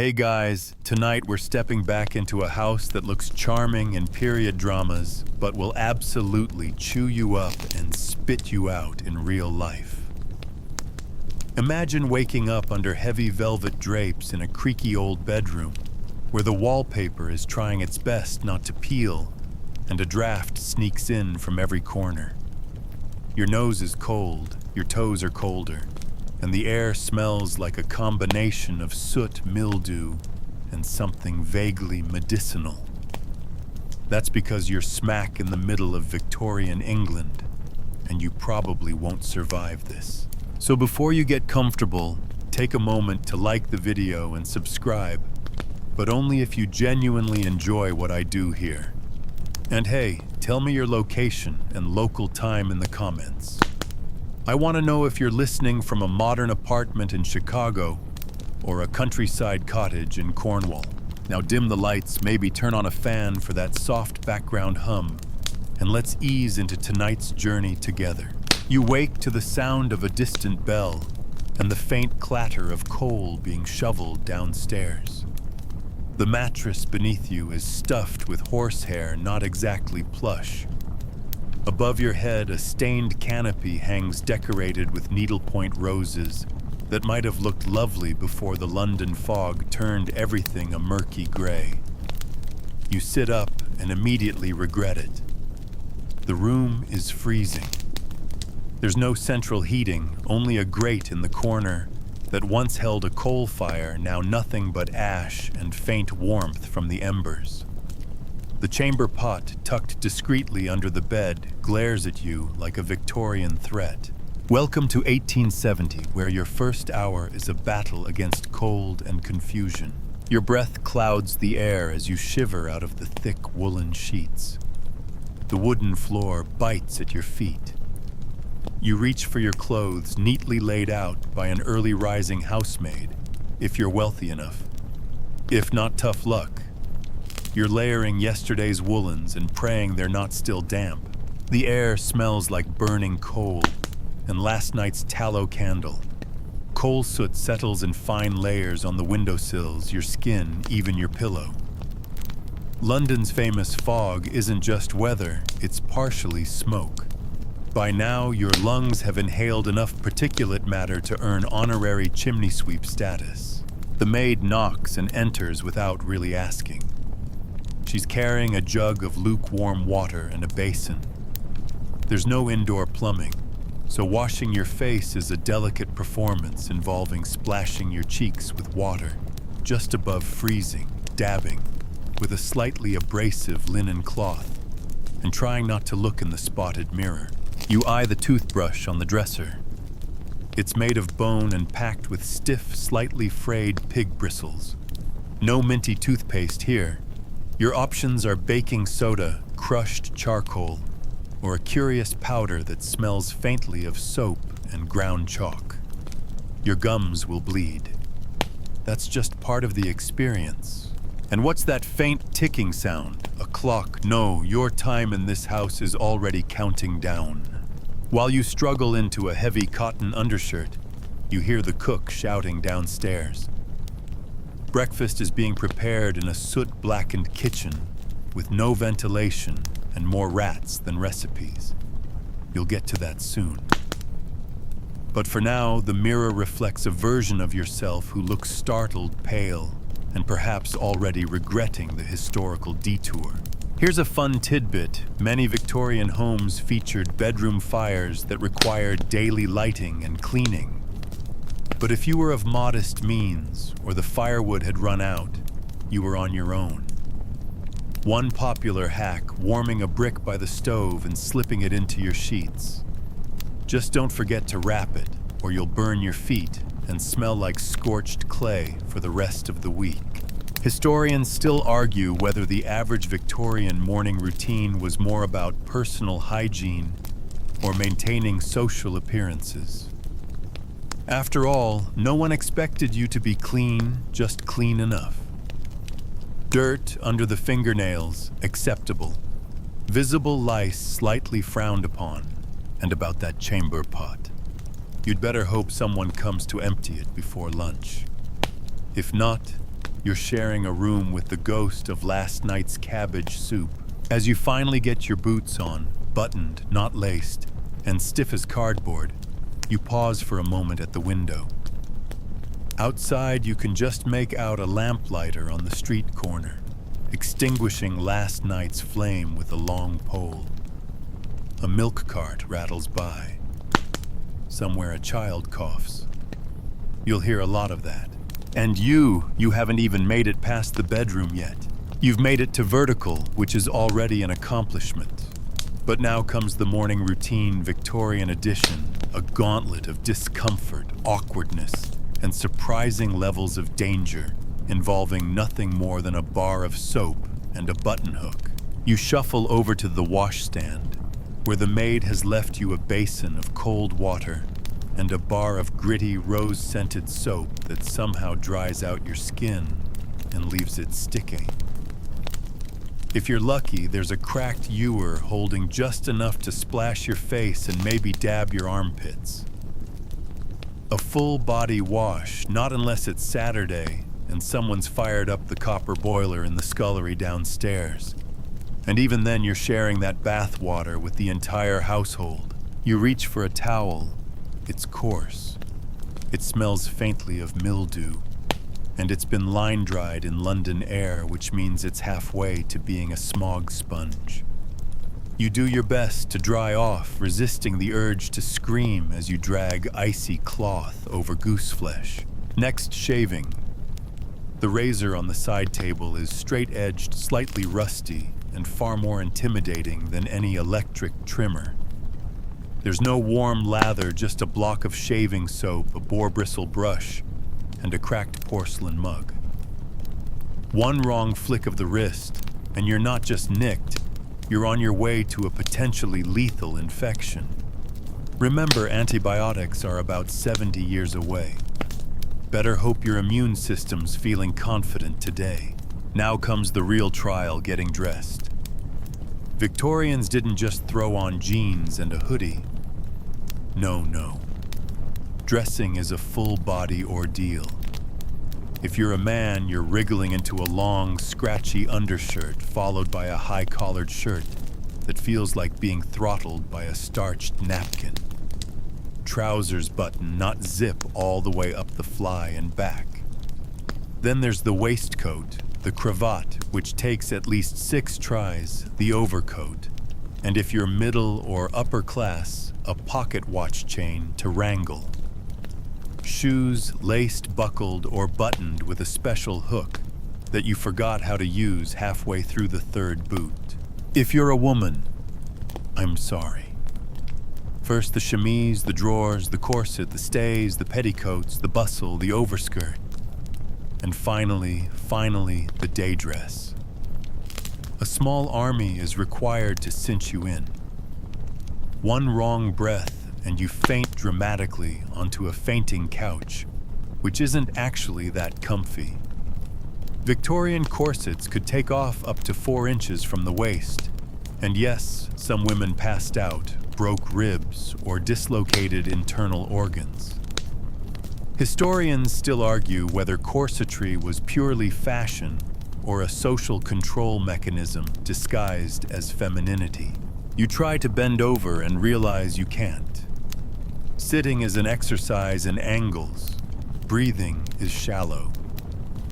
Hey guys, tonight we're stepping back into a house that looks charming in period dramas, but will absolutely chew you up and spit you out in real life. Imagine waking up under heavy velvet drapes in a creaky old bedroom, where the wallpaper is trying its best not to peel, and a draft sneaks in from every corner. Your nose is cold, your toes are colder, and the air smells like a combination of soot, mildew, and something vaguely medicinal. That's because you're smack in the middle of Victorian England, and you probably won't survive this. So before you get comfortable, take a moment to like the video and subscribe, but only if you genuinely enjoy what I do here. And hey, tell me your location and local time in the comments. I want to know if you're listening from a modern apartment in Chicago or a countryside cottage in Cornwall. Now dim the lights, maybe turn on a fan for that soft background hum, and let's ease into tonight's journey together. You wake to the sound of a distant bell and the faint clatter of coal being shoveled downstairs. The mattress beneath you is stuffed with horsehair, not exactly plush. Above your head, a stained canopy hangs decorated with needlepoint roses that might have looked lovely before the London fog turned everything a murky gray. You sit up and immediately regret it. The room is freezing. There's no central heating, only a grate in the corner that once held a coal fire, now nothing but ash and faint warmth from the embers. The chamber pot, tucked discreetly under the bed, glares at you like a Victorian threat. Welcome to 1870, where your first hour is a battle against cold and confusion. Your breath clouds the air as you shiver out of the thick woolen sheets. The wooden floor bites at your feet. You reach for your clothes, neatly laid out by an early rising housemaid, if you're wealthy enough. If not, tough luck. You're layering yesterday's woolens and praying they're not still damp. The air smells like burning coal and last night's tallow candle. Coal soot settles in fine layers on the windowsills, your skin, even your pillow. London's famous fog isn't just weather, it's partially smoke. By now, your lungs have inhaled enough particulate matter to earn honorary chimney sweep status. The maid knocks and enters without really asking. She's carrying a jug of lukewarm water and a basin. There's no indoor plumbing, so washing your face is a delicate performance involving splashing your cheeks with water, just above freezing, dabbing, with a slightly abrasive linen cloth, and trying not to look in the spotted mirror. You eye the toothbrush on the dresser. It's made of bone and packed with stiff, slightly frayed pig bristles. No minty toothpaste here. Your options are baking soda, crushed charcoal, or a curious powder that smells faintly of soap and ground chalk. Your gums will bleed. That's just part of the experience. And what's that faint ticking sound? A clock? No, your time in this house is already counting down. While you struggle into a heavy cotton undershirt, you hear the cook shouting downstairs. Breakfast is being prepared in a soot-blackened kitchen with no ventilation and more rats than recipes. You'll get to that soon. But for now, the mirror reflects a version of yourself who looks startled, pale, and perhaps already regretting the historical detour. Here's a fun tidbit. Many Victorian homes featured bedroom fires that required daily lighting and cleaning. But if you were of modest means, or the firewood had run out, you were on your own. One popular hack, warming a brick by the stove and slipping it into your sheets. Just don't forget to wrap it, or you'll burn your feet and smell like scorched clay for the rest of the week. Historians still argue whether the average Victorian morning routine was more about personal hygiene or maintaining social appearances. After all, no one expected you to be clean, just clean enough. Dirt under the fingernails, acceptable. Visible lice, slightly frowned upon. And about that chamber pot. You'd better hope someone comes to empty it before lunch. If not, you're sharing a room with the ghost of last night's cabbage soup. As you finally get your boots on, buttoned, not laced, and stiff as cardboard, you pause for a moment at the window. Outside, you can just make out a lamplighter on the street corner, extinguishing last night's flame with a long pole. A milk cart rattles by. Somewhere a child coughs. You'll hear a lot of that. And you haven't even made it past the bedroom yet. You've made it to vertical, which is already an accomplishment. But now comes the morning routine Victorian edition, a gauntlet of discomfort, awkwardness, and surprising levels of danger, involving nothing more than a bar of soap and a button hook. You shuffle over to the washstand, where the maid has left you a basin of cold water and a bar of gritty rose-scented soap that somehow dries out your skin and leaves it sticking. If you're lucky, there's a cracked ewer holding just enough to splash your face and maybe dab your armpits. A full-body wash, not unless it's Saturday and someone's fired up the copper boiler in the scullery downstairs. And even then, you're sharing that bath water with the entire household. You reach for a towel. It's coarse. It smells faintly of mildew. And it's been line-dried in London air, which means it's halfway to being a smog sponge. You do your best to dry off, resisting the urge to scream as you drag icy cloth over goose flesh. Next, shaving. The razor on the side table is straight-edged, slightly rusty, and far more intimidating than any electric trimmer. There's no warm lather, just a block of shaving soap, a boar bristle brush, and a cracked porcelain mug. One wrong flick of the wrist, and you're not just nicked, you're on your way to a potentially lethal infection. Remember, antibiotics are about 70 years away. Better hope your immune system's feeling confident today. Now comes the real trial, getting dressed. Victorians didn't just throw on jeans and a hoodie. No. Dressing is a full-body ordeal. If you're a man, you're wriggling into a long, scratchy undershirt followed by a high-collared shirt that feels like being throttled by a starched napkin. Trousers button, not zip, all the way up the fly and back. Then there's the waistcoat, the cravat, which takes at least 6 tries, the overcoat, and if you're middle or upper class, a pocket watch chain to wrangle. Shoes laced, buckled, or buttoned with a special hook that you forgot how to use halfway through the 3rd boot. If you're a woman, I'm sorry. First the chemise, the drawers, the corset, the stays, the petticoats, the bustle, the overskirt, and finally, the day dress. A small army is required to cinch you in. One wrong breath and you faint dramatically onto a fainting couch, which isn't actually that comfy. Victorian corsets could take off up to 4 inches from the waist, and yes, some women passed out, broke ribs, or dislocated internal organs. Historians still argue whether corsetry was purely fashion or a social control mechanism disguised as femininity. You try to bend over and realize you can't. Sitting is an exercise in angles. Breathing is shallow.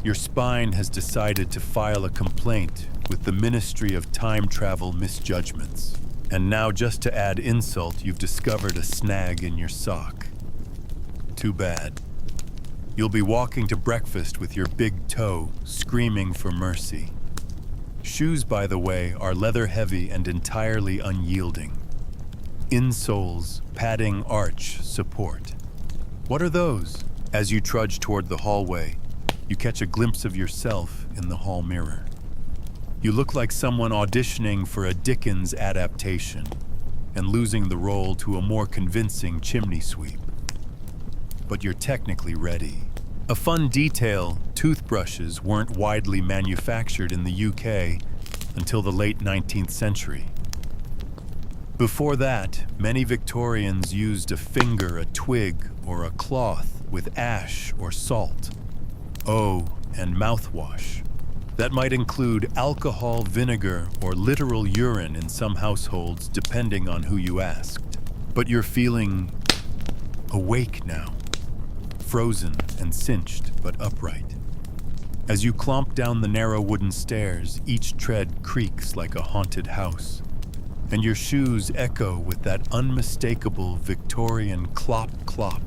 Your spine has decided to file a complaint with the Ministry of Time Travel Misjudgments. And now, just to add insult, you've discovered a snag in your sock. Too bad. You'll be walking to breakfast with your big toe, screaming for mercy. Shoes, by the way, are leather-heavy and entirely unyielding. Insoles, padding arch support. What are those? As you trudge toward the hallway, you catch a glimpse of yourself in the hall mirror. You look like someone auditioning for a Dickens adaptation and losing the role to a more convincing chimney sweep. But you're technically ready. A fun detail, toothbrushes weren't widely manufactured in the UK until the late 19th century. Before that, many Victorians used a finger, a twig, or a cloth with ash or salt. Oh, and mouthwash. That might include alcohol, vinegar, or literal urine in some households, depending on who you asked. But you're feeling awake now, frozen and cinched but upright. As you clomp down the narrow wooden stairs, each tread creaks like a haunted house, and your shoes echo with that unmistakable Victorian clop-clop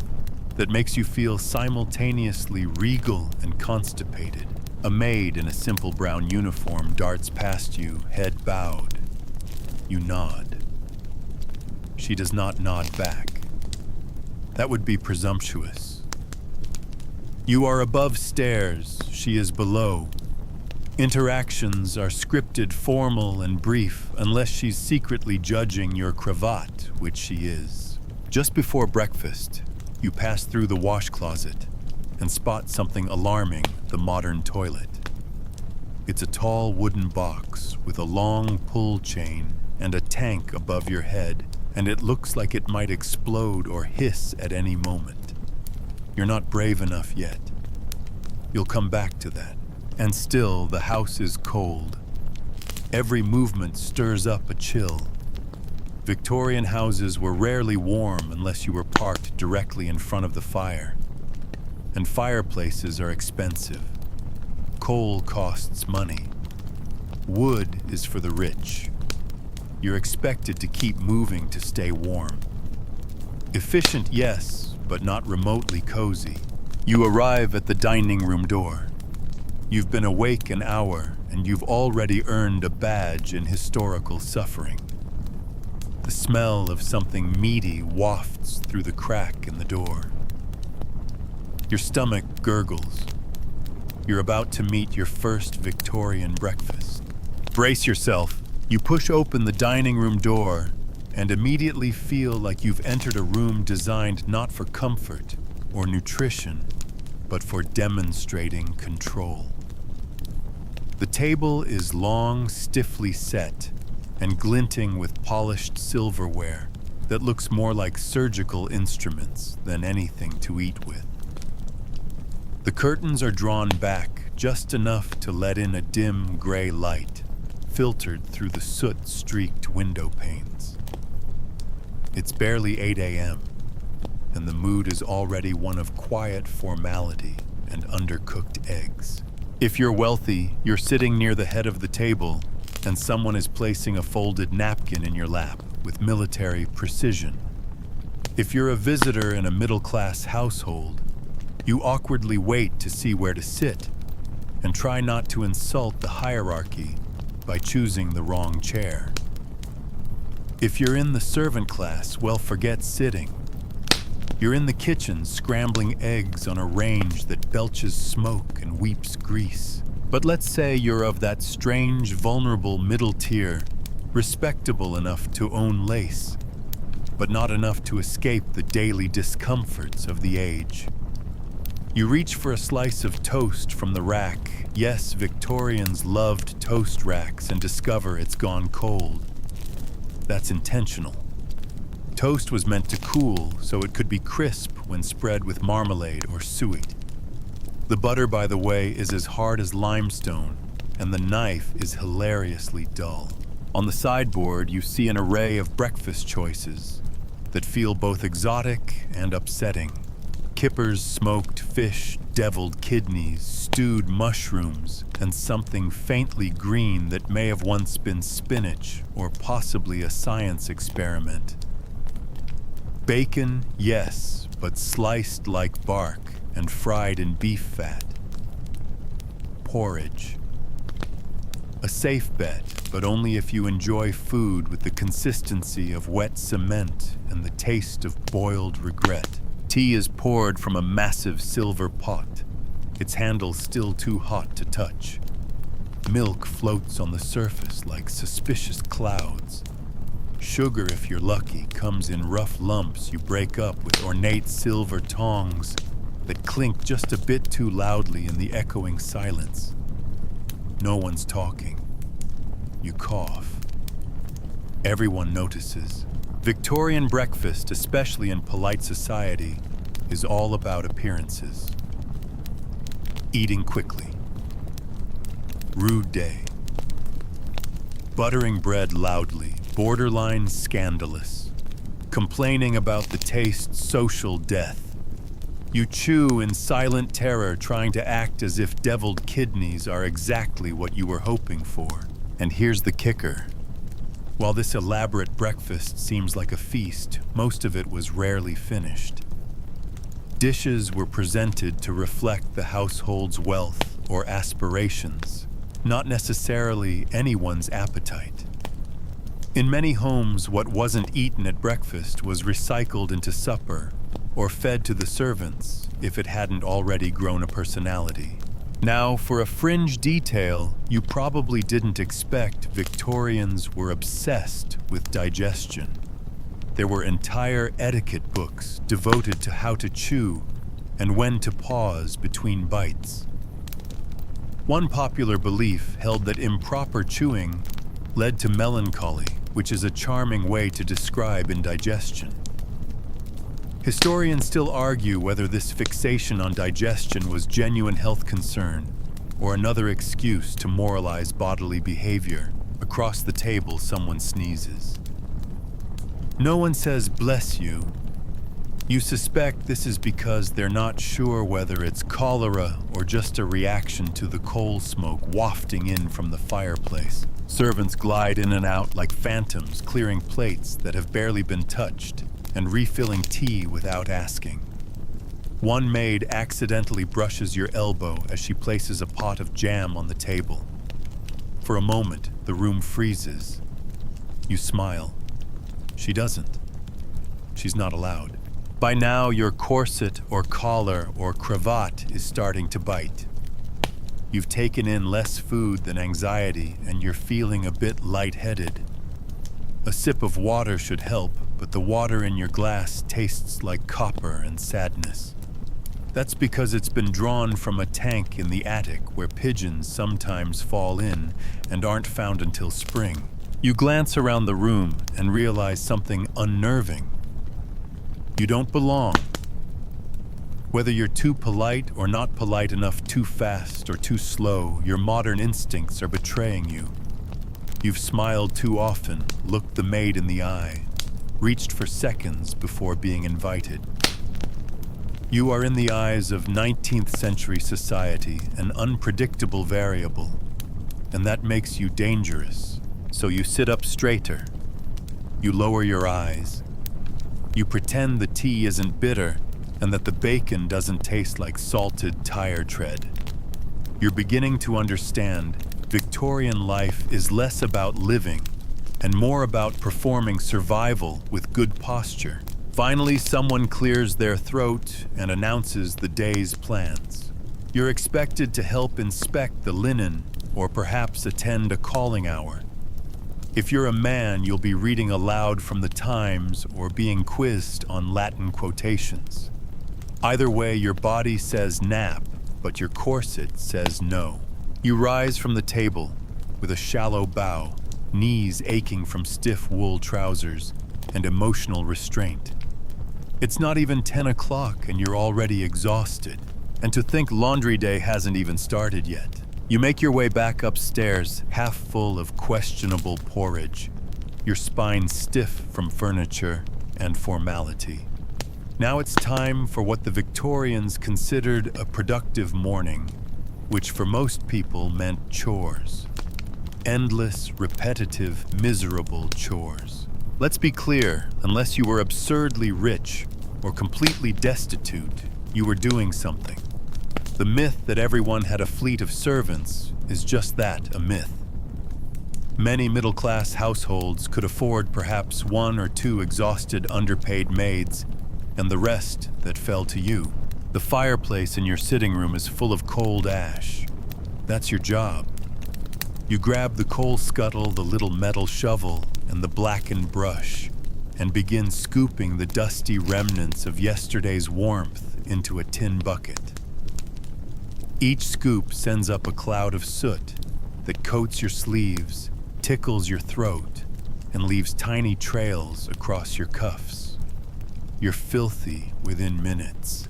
that makes you feel simultaneously regal and constipated. A maid in a simple brown uniform darts past you, head bowed. You nod. She does not nod back. That would be presumptuous. You are above stairs, she is below. Interactions are scripted, formal, and brief, unless she's secretly judging your cravat, which she is. Just before breakfast, you pass through the wash closet and spot something alarming, the modern toilet. It's a tall wooden box with a long pull chain and a tank above your head, and it looks like it might explode or hiss at any moment. You're not brave enough yet. You'll come back to that. And still, the house is cold. Every movement stirs up a chill. Victorian houses were rarely warm unless you were parked directly in front of the fire. And fireplaces are expensive. Coal costs money. Wood is for the rich. You're expected to keep moving to stay warm. Efficient, yes, but not remotely cozy. You arrive at the dining room door. You've been awake an hour, and you've already earned a badge in historical suffering. The smell of something meaty wafts through the crack in the door. Your stomach gurgles. You're about to meet your first Victorian breakfast. Brace yourself. You push open the dining room door and immediately feel like you've entered a room designed not for comfort or nutrition, but for demonstrating control. The table is long, stiffly set, and glinting with polished silverware that looks more like surgical instruments than anything to eat with. The curtains are drawn back just enough to let in a dim gray light, filtered through the soot-streaked window panes. It's barely 8 a.m., and the mood is already one of quiet formality and undercooked eggs. If you're wealthy, you're sitting near the head of the table, and someone is placing a folded napkin in your lap with military precision. If you're a visitor in a middle-class household, you awkwardly wait to see where to sit and try not to insult the hierarchy by choosing the wrong chair. If you're in the servant class, well, forget sitting. You're in the kitchen scrambling eggs on a range that belches smoke and weeps grease. But let's say you're of that strange, vulnerable middle tier, respectable enough to own lace, but not enough to escape the daily discomforts of the age. You reach for a slice of toast from the rack. Yes, Victorians loved toast racks, and discover it's gone cold. That's intentional. Toast was meant to cool so it could be crisp when spread with marmalade or suet. The butter, by the way, is as hard as limestone, and the knife is hilariously dull. On the sideboard, you see an array of breakfast choices that feel both exotic and upsetting. Kippers, smoked fish, deviled kidneys, stewed mushrooms, and something faintly green that may have once been spinach or possibly a science experiment. Bacon, yes, but sliced like bark and fried in beef fat. Porridge. A safe bet, but only if you enjoy food with the consistency of wet cement and the taste of boiled regret. Tea is poured from a massive silver pot, its handle still too hot to touch. Milk floats on the surface like suspicious clouds. Sugar, if you're lucky, comes in rough lumps you break up with ornate silver tongs that clink just a bit too loudly in the echoing silence. No one's talking. You cough. Everyone notices. Victorian breakfast, especially in polite society, is all about appearances. Eating quickly. Rude day. Buttering bread loudly, borderline scandalous. Complaining about the taste's social death. You chew in silent terror, trying to act as if deviled kidneys are exactly what you were hoping for. And here's the kicker. While this elaborate breakfast seems like a feast, most of it was rarely finished. Dishes were presented to reflect the household's wealth or aspirations, not necessarily anyone's appetite. In many homes, what wasn't eaten at breakfast was recycled into supper or fed to the servants if it hadn't already grown a personality. Now, for a fringe detail you probably didn't expect, Victorians were obsessed with digestion. There were entire etiquette books devoted to how to chew and when to pause between bites. One popular belief held that improper chewing led to melancholy, which is a charming way to describe indigestion. Historians still argue whether this fixation on digestion was genuine health concern or another excuse to moralize bodily behavior. Across the table, someone sneezes. No one says bless you. You suspect this is because they're not sure whether it's cholera or just a reaction to the coal smoke wafting in from the fireplace. Servants glide in and out like phantoms, clearing plates that have barely been touched and refilling tea without asking. One maid accidentally brushes your elbow as she places a pot of jam on the table. For a moment, the room freezes. You smile. She doesn't. She's not allowed. By now, your corset or collar or cravat is starting to bite. You've taken in less food than anxiety, and you're feeling a bit lightheaded. A sip of water should help, but the water in your glass tastes like copper and sadness. That's because it's been drawn from a tank in the attic where pigeons sometimes fall in and aren't found until spring. You glance around the room and realize something unnerving. You don't belong. Whether you're too polite or not polite enough, too fast or too slow, your modern instincts are betraying you. You've smiled too often, looked the maid in the eye, reached for seconds before being invited. You are in the eyes of 19th century society, an unpredictable variable, and that makes you dangerous. So you sit up straighter. You lower your eyes. You pretend the tea isn't bitter and that the bacon doesn't taste like salted tire tread. You're beginning to understand Victorian life is less about living and more about performing survival with good posture. Finally, someone clears their throat and announces the day's plans. You're expected to help inspect the linen or perhaps attend a calling hour. If you're a man, you'll be reading aloud from the Times or being quizzed on Latin quotations. Either way, your body says nap, but your corset says no. You rise from the table with a shallow bow, knees aching from stiff wool trousers and emotional restraint. It's not even 10 o'clock and you're already exhausted. And to think laundry day hasn't even started yet. You make your way back upstairs, half full of questionable porridge, your spine stiff from furniture and formality. Now it's time for what the Victorians considered a productive morning, which for most people meant chores. Endless, repetitive, miserable chores. Let's be clear, unless you were absurdly rich or completely destitute, you were doing something. The myth that everyone had a fleet of servants is just that, a myth. Many middle-class households could afford perhaps one or two exhausted, underpaid maids, and the rest that fell to you. The fireplace in your sitting room is full of cold ash. That's your job. You grab the coal scuttle, the little metal shovel, and the blackened brush, and begin scooping the dusty remnants of yesterday's warmth into a tin bucket. Each scoop sends up a cloud of soot that coats your sleeves, tickles your throat, and leaves tiny trails across your cuffs. You're filthy within minutes.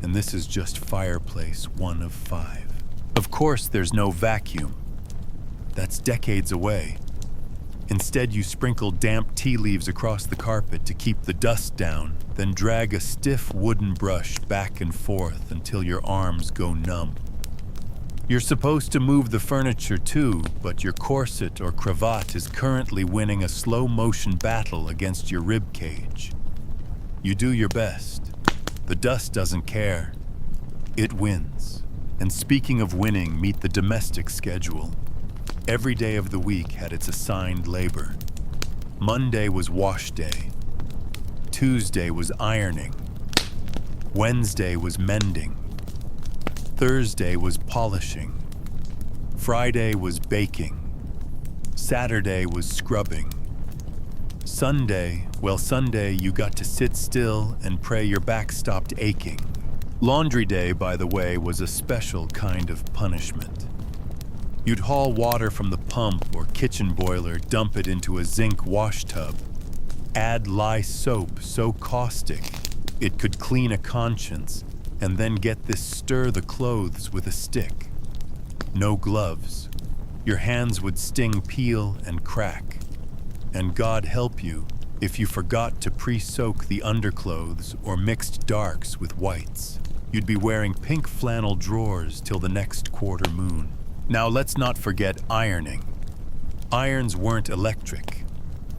and this is just fireplace 1 of 5. Of course, there's no vacuum. That's decades away. Instead, you sprinkle damp tea leaves across the carpet to keep the dust down, then drag a stiff wooden brush back and forth until your arms go numb. You're supposed to move the furniture too, but your corset or cravat is currently winning a slow-motion battle against your rib cage. You do your best. The dust doesn't care. It wins. And speaking of winning, meet the domestic schedule. Every day of the week had its assigned labor. Monday was wash day. Tuesday was ironing. Wednesday was mending. Thursday was polishing. Friday was baking. Saturday was scrubbing. Sunday you got to sit still and pray your back stopped aching. Laundry day, by the way, was a special kind of punishment. You'd haul water from the pump or kitchen boiler, dump it into a zinc wash tub. Add lye soap so caustic it could clean a conscience, and then get this: stir the clothes with a stick. No gloves. Your hands would sting, peel, and crack. And God help you if you forgot to pre-soak the underclothes or mixed darks with whites. You'd be wearing pink flannel drawers till the next quarter moon. Now let's not forget ironing. Irons weren't electric.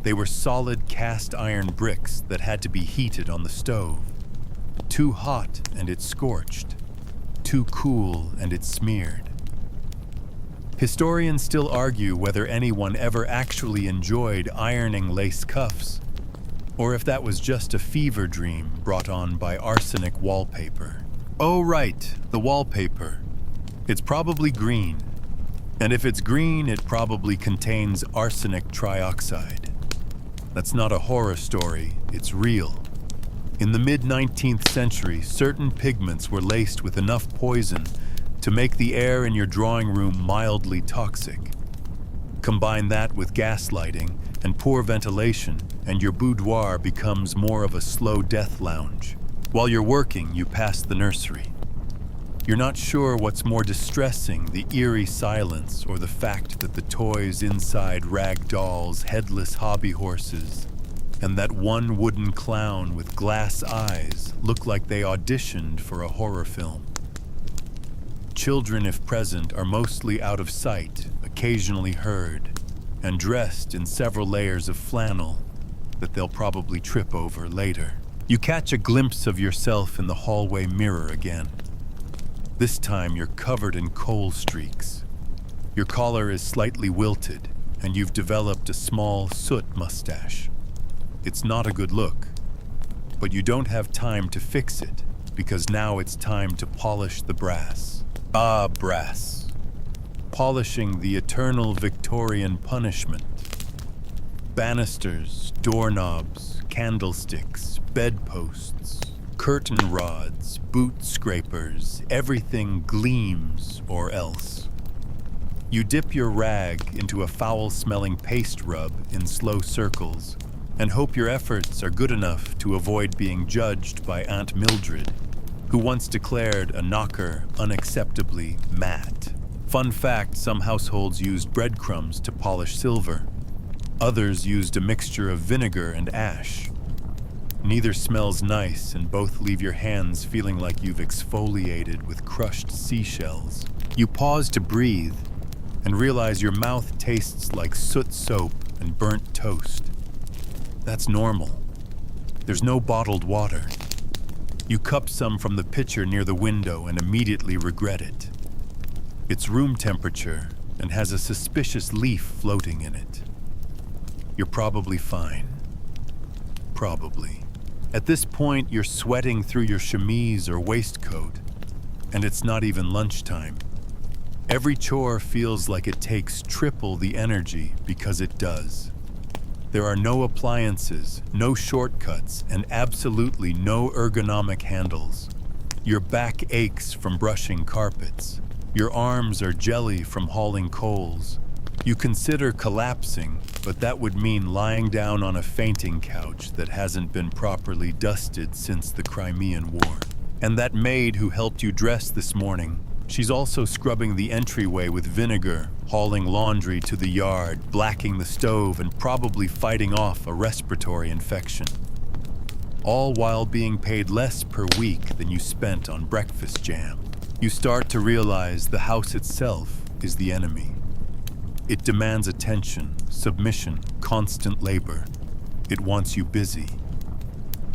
They were solid cast iron bricks that had to be heated on the stove. Too hot and it scorched. Too cool and it smeared. Historians still argue whether anyone ever actually enjoyed ironing lace cuffs, or if that was just a fever dream brought on by arsenic wallpaper. Oh right, the wallpaper. It's probably green. And if it's green, it probably contains arsenic trioxide. That's not a horror story, it's real. In the mid-19th century, certain pigments were laced with enough poison to make the air in your drawing room mildly toxic. Combine that with gaslighting and poor ventilation, and your boudoir becomes more of a slow death lounge. While you're working, you pass the nursery. You're not sure what's more distressing, the eerie silence or the fact that the toys inside rag dolls, headless hobby horses, and that one wooden clown with glass eyes look like they auditioned for a horror film. Children, if present, are mostly out of sight, occasionally heard, and dressed in several layers of flannel that they'll probably trip over later. You catch a glimpse of yourself in the hallway mirror again. This time you're covered in coal streaks. Your collar is slightly wilted, and you've developed a small soot mustache. It's not a good look, but you don't have time to fix it, because now it's time to polish the brass. Ah, brass. Polishing the eternal Victorian punishment. Banisters, doorknobs, candlesticks, bedposts, curtain rods, boot scrapers, everything gleams or else. You dip your rag into a foul-smelling paste rub in slow circles and hope your efforts are good enough to avoid being judged by Aunt Mildred, who once declared a knocker unacceptably matte. Fun fact, some households used breadcrumbs to polish silver. Others used a mixture of vinegar and ash. Neither smells nice, and both leave your hands feeling like you've exfoliated with crushed seashells. You pause to breathe and realize your mouth tastes like soot soap and burnt toast. That's normal. There's no bottled water. You cup some from the pitcher near the window and immediately regret it. It's room temperature and has a suspicious leaf floating in it. You're probably fine. Probably. At this point, you're sweating through your chemise or waistcoat, and it's not even lunchtime. Every chore feels like it takes triple the energy because it does. There are no appliances, no shortcuts, and absolutely no ergonomic handles. Your back aches from brushing carpets. Your arms are jelly from hauling coals. You consider collapsing, but that would mean lying down on a fainting couch that hasn't been properly dusted since the Crimean War. And that maid who helped you dress this morning, she's also scrubbing the entryway with vinegar, hauling laundry to the yard, blacking the stove, and probably fighting off a respiratory infection. All while being paid less per week than you spent on breakfast jam. You start to realize the house itself is the enemy. It demands attention, submission, constant labor. It wants you busy.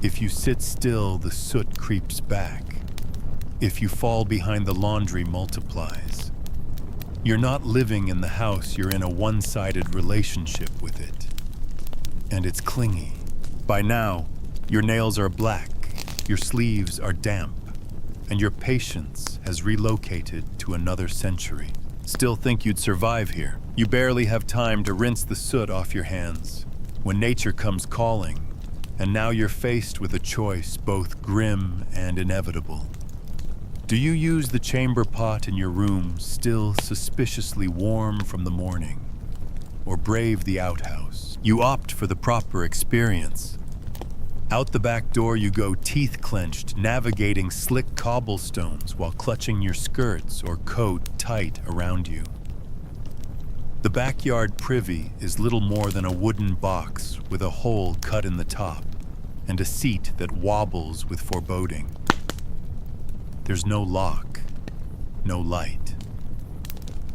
If you sit still, the soot creeps back. If you fall behind, the laundry multiplies. You're not living in the house, you're in a one-sided relationship with it. And it's clingy. By now, your nails are black, your sleeves are damp, and your patience has relocated to another century. Still think you'd survive here. You barely have time to rinse the soot off your hands when nature comes calling, and now you're faced with a choice both grim and inevitable. Do you use the chamber pot in your room, still suspiciously warm from the morning, or brave the outhouse? You opt for the proper experience. Out the back door you go, teeth clenched, navigating slick cobblestones while clutching your skirts or coat tight around you. The backyard privy is little more than a wooden box with a hole cut in the top and a seat that wobbles with foreboding. There's no lock, no light.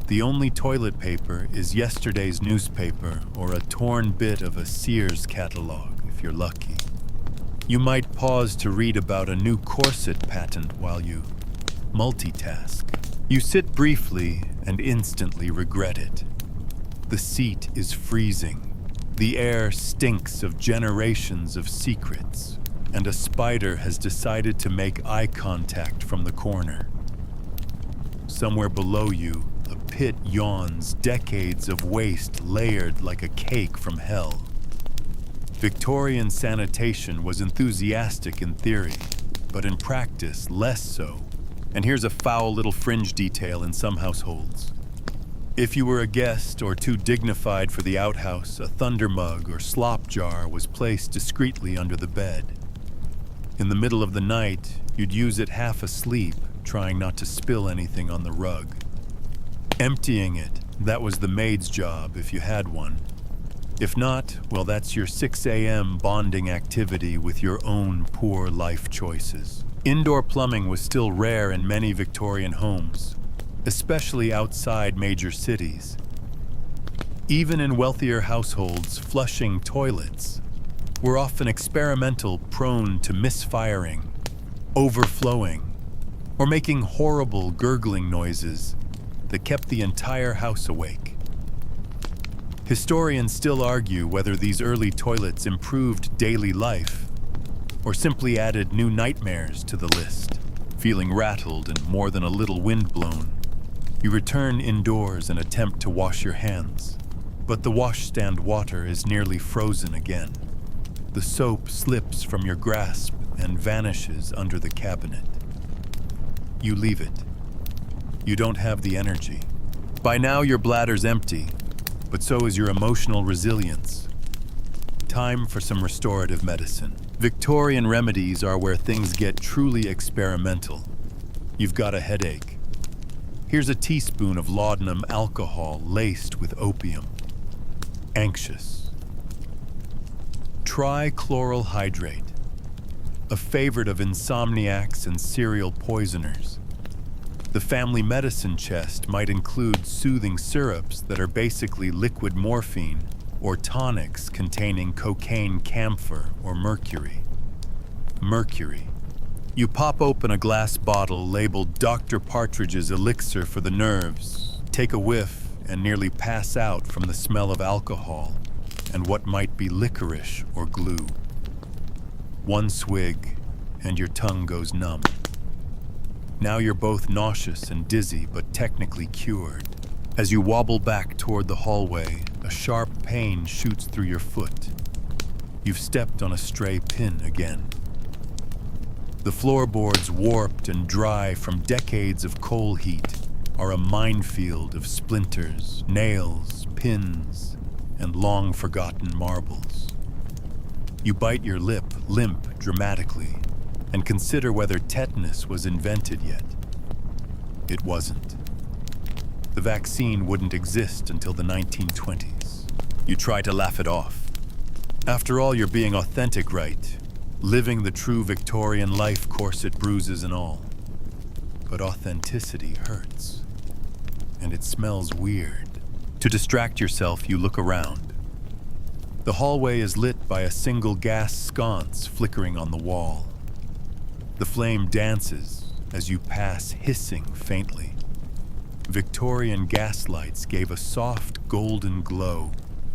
The only toilet paper is yesterday's newspaper or a torn bit of a Sears catalog, if you're lucky. You might pause to read about a new corset patent while you multitask. You sit briefly and instantly regret it. The seat is freezing. The air stinks of generations of secrets, and a spider has decided to make eye contact from the corner. Somewhere below you, a pit yawns, decades of waste layered like a cake from hell. Victorian sanitation was enthusiastic in theory, but in practice, less so. And here's a foul little fringe detail in some households. If you were a guest or too dignified for the outhouse, a thunder mug or slop jar was placed discreetly under the bed. In the middle of the night, you'd use it half asleep, trying not to spill anything on the rug. Emptying it, that was the maid's job if you had one. If not, well, that's your 6 a.m. bonding activity with your own poor life choices. Indoor plumbing was still rare in many Victorian homes, especially outside major cities. Even in wealthier households, flushing toilets were often experimental, prone to misfiring, overflowing, or making horrible gurgling noises that kept the entire house awake. Historians still argue whether these early toilets improved daily life or simply added new nightmares to the list. Feeling rattled and more than a little windblown, you return indoors and attempt to wash your hands, but the washstand water is nearly frozen again. The soap slips from your grasp and vanishes under the cabinet. You leave it. You don't have the energy. By now your bladder's empty, but so is your emotional resilience. Time for some restorative medicine. Victorian remedies are where things get truly experimental. You've got a headache. Here's a teaspoon of laudanum alcohol laced with opium. Anxious. Trichloral hydrate, a favorite of insomniacs and serial poisoners. The family medicine chest might include soothing syrups that are basically liquid morphine or tonics containing cocaine camphor or mercury. Mercury. You pop open a glass bottle labeled Dr. Partridge's elixir for the nerves, take a whiff, and nearly pass out from the smell of alcohol and what might be licorice or glue. One swig, and your tongue goes numb. Now you're both nauseous and dizzy, but technically cured. As you wobble back toward the hallway, a sharp pain shoots through your foot. You've stepped on a stray pin again. The floorboards, warped and dry from decades of coal heat, are a minefield of splinters, nails, pins, and long-forgotten marbles. You bite your lip, limp dramatically, and consider whether tetanus was invented yet. It wasn't. The vaccine wouldn't exist until the 1920s. You try to laugh it off. After all, you're being authentic, right? Living the true Victorian life, corset bruises and all. But authenticity hurts. And it smells weird. To distract yourself, you look around. The hallway is lit by a single gas sconce flickering on the wall. The flame dances as you pass, hissing faintly. Victorian gas lights gave a soft golden glow,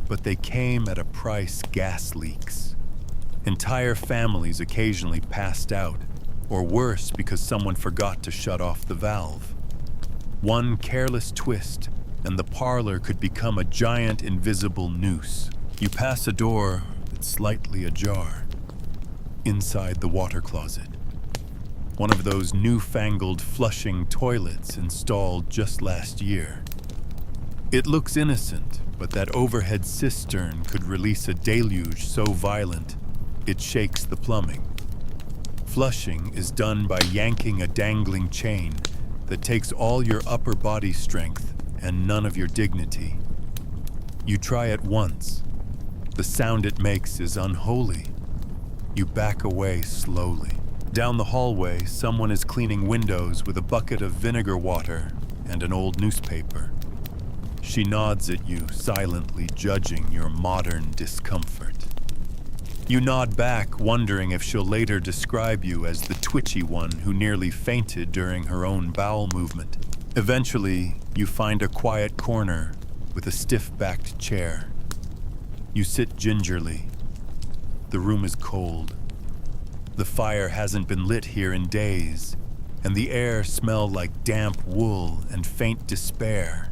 but they came at a price: gas leaks. Entire families occasionally passed out, or worse, because someone forgot to shut off the valve. One careless twist, and the parlor could become a giant invisible noose. You pass a door that's slightly ajar. Inside the water closet. One of those newfangled flushing toilets installed just last year. It looks innocent, but that overhead cistern could release a deluge so violent it shakes the plumbing. Flushing is done by yanking a dangling chain that takes all your upper body strength and none of your dignity. You try it once. The sound it makes is unholy. You back away slowly. Down the hallway, someone is cleaning windows with a bucket of vinegar water and an old newspaper. She nods at you, silently judging your modern discomfort. You nod back, wondering if she'll later describe you as the twitchy one who nearly fainted during her own bowel movement. Eventually, you find a quiet corner with a stiff-backed chair. You sit gingerly. The room is cold. The fire hasn't been lit here in days, and the air smells like damp wool and faint despair.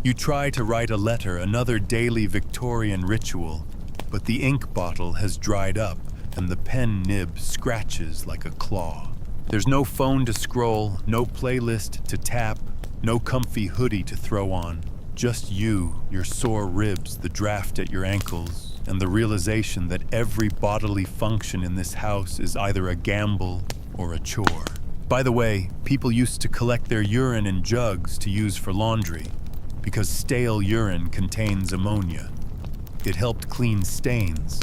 You try to write a letter, another daily Victorian ritual, but the ink bottle has dried up and the pen nib scratches like a claw. There's no phone to scroll, no playlist to tap, no comfy hoodie to throw on. Just you, your sore ribs, the draft at your ankles, and the realization that every bodily function in this house is either a gamble or a chore. By the way, people used to collect their urine in jugs to use for laundry, because stale urine contains ammonia. It helped clean stains.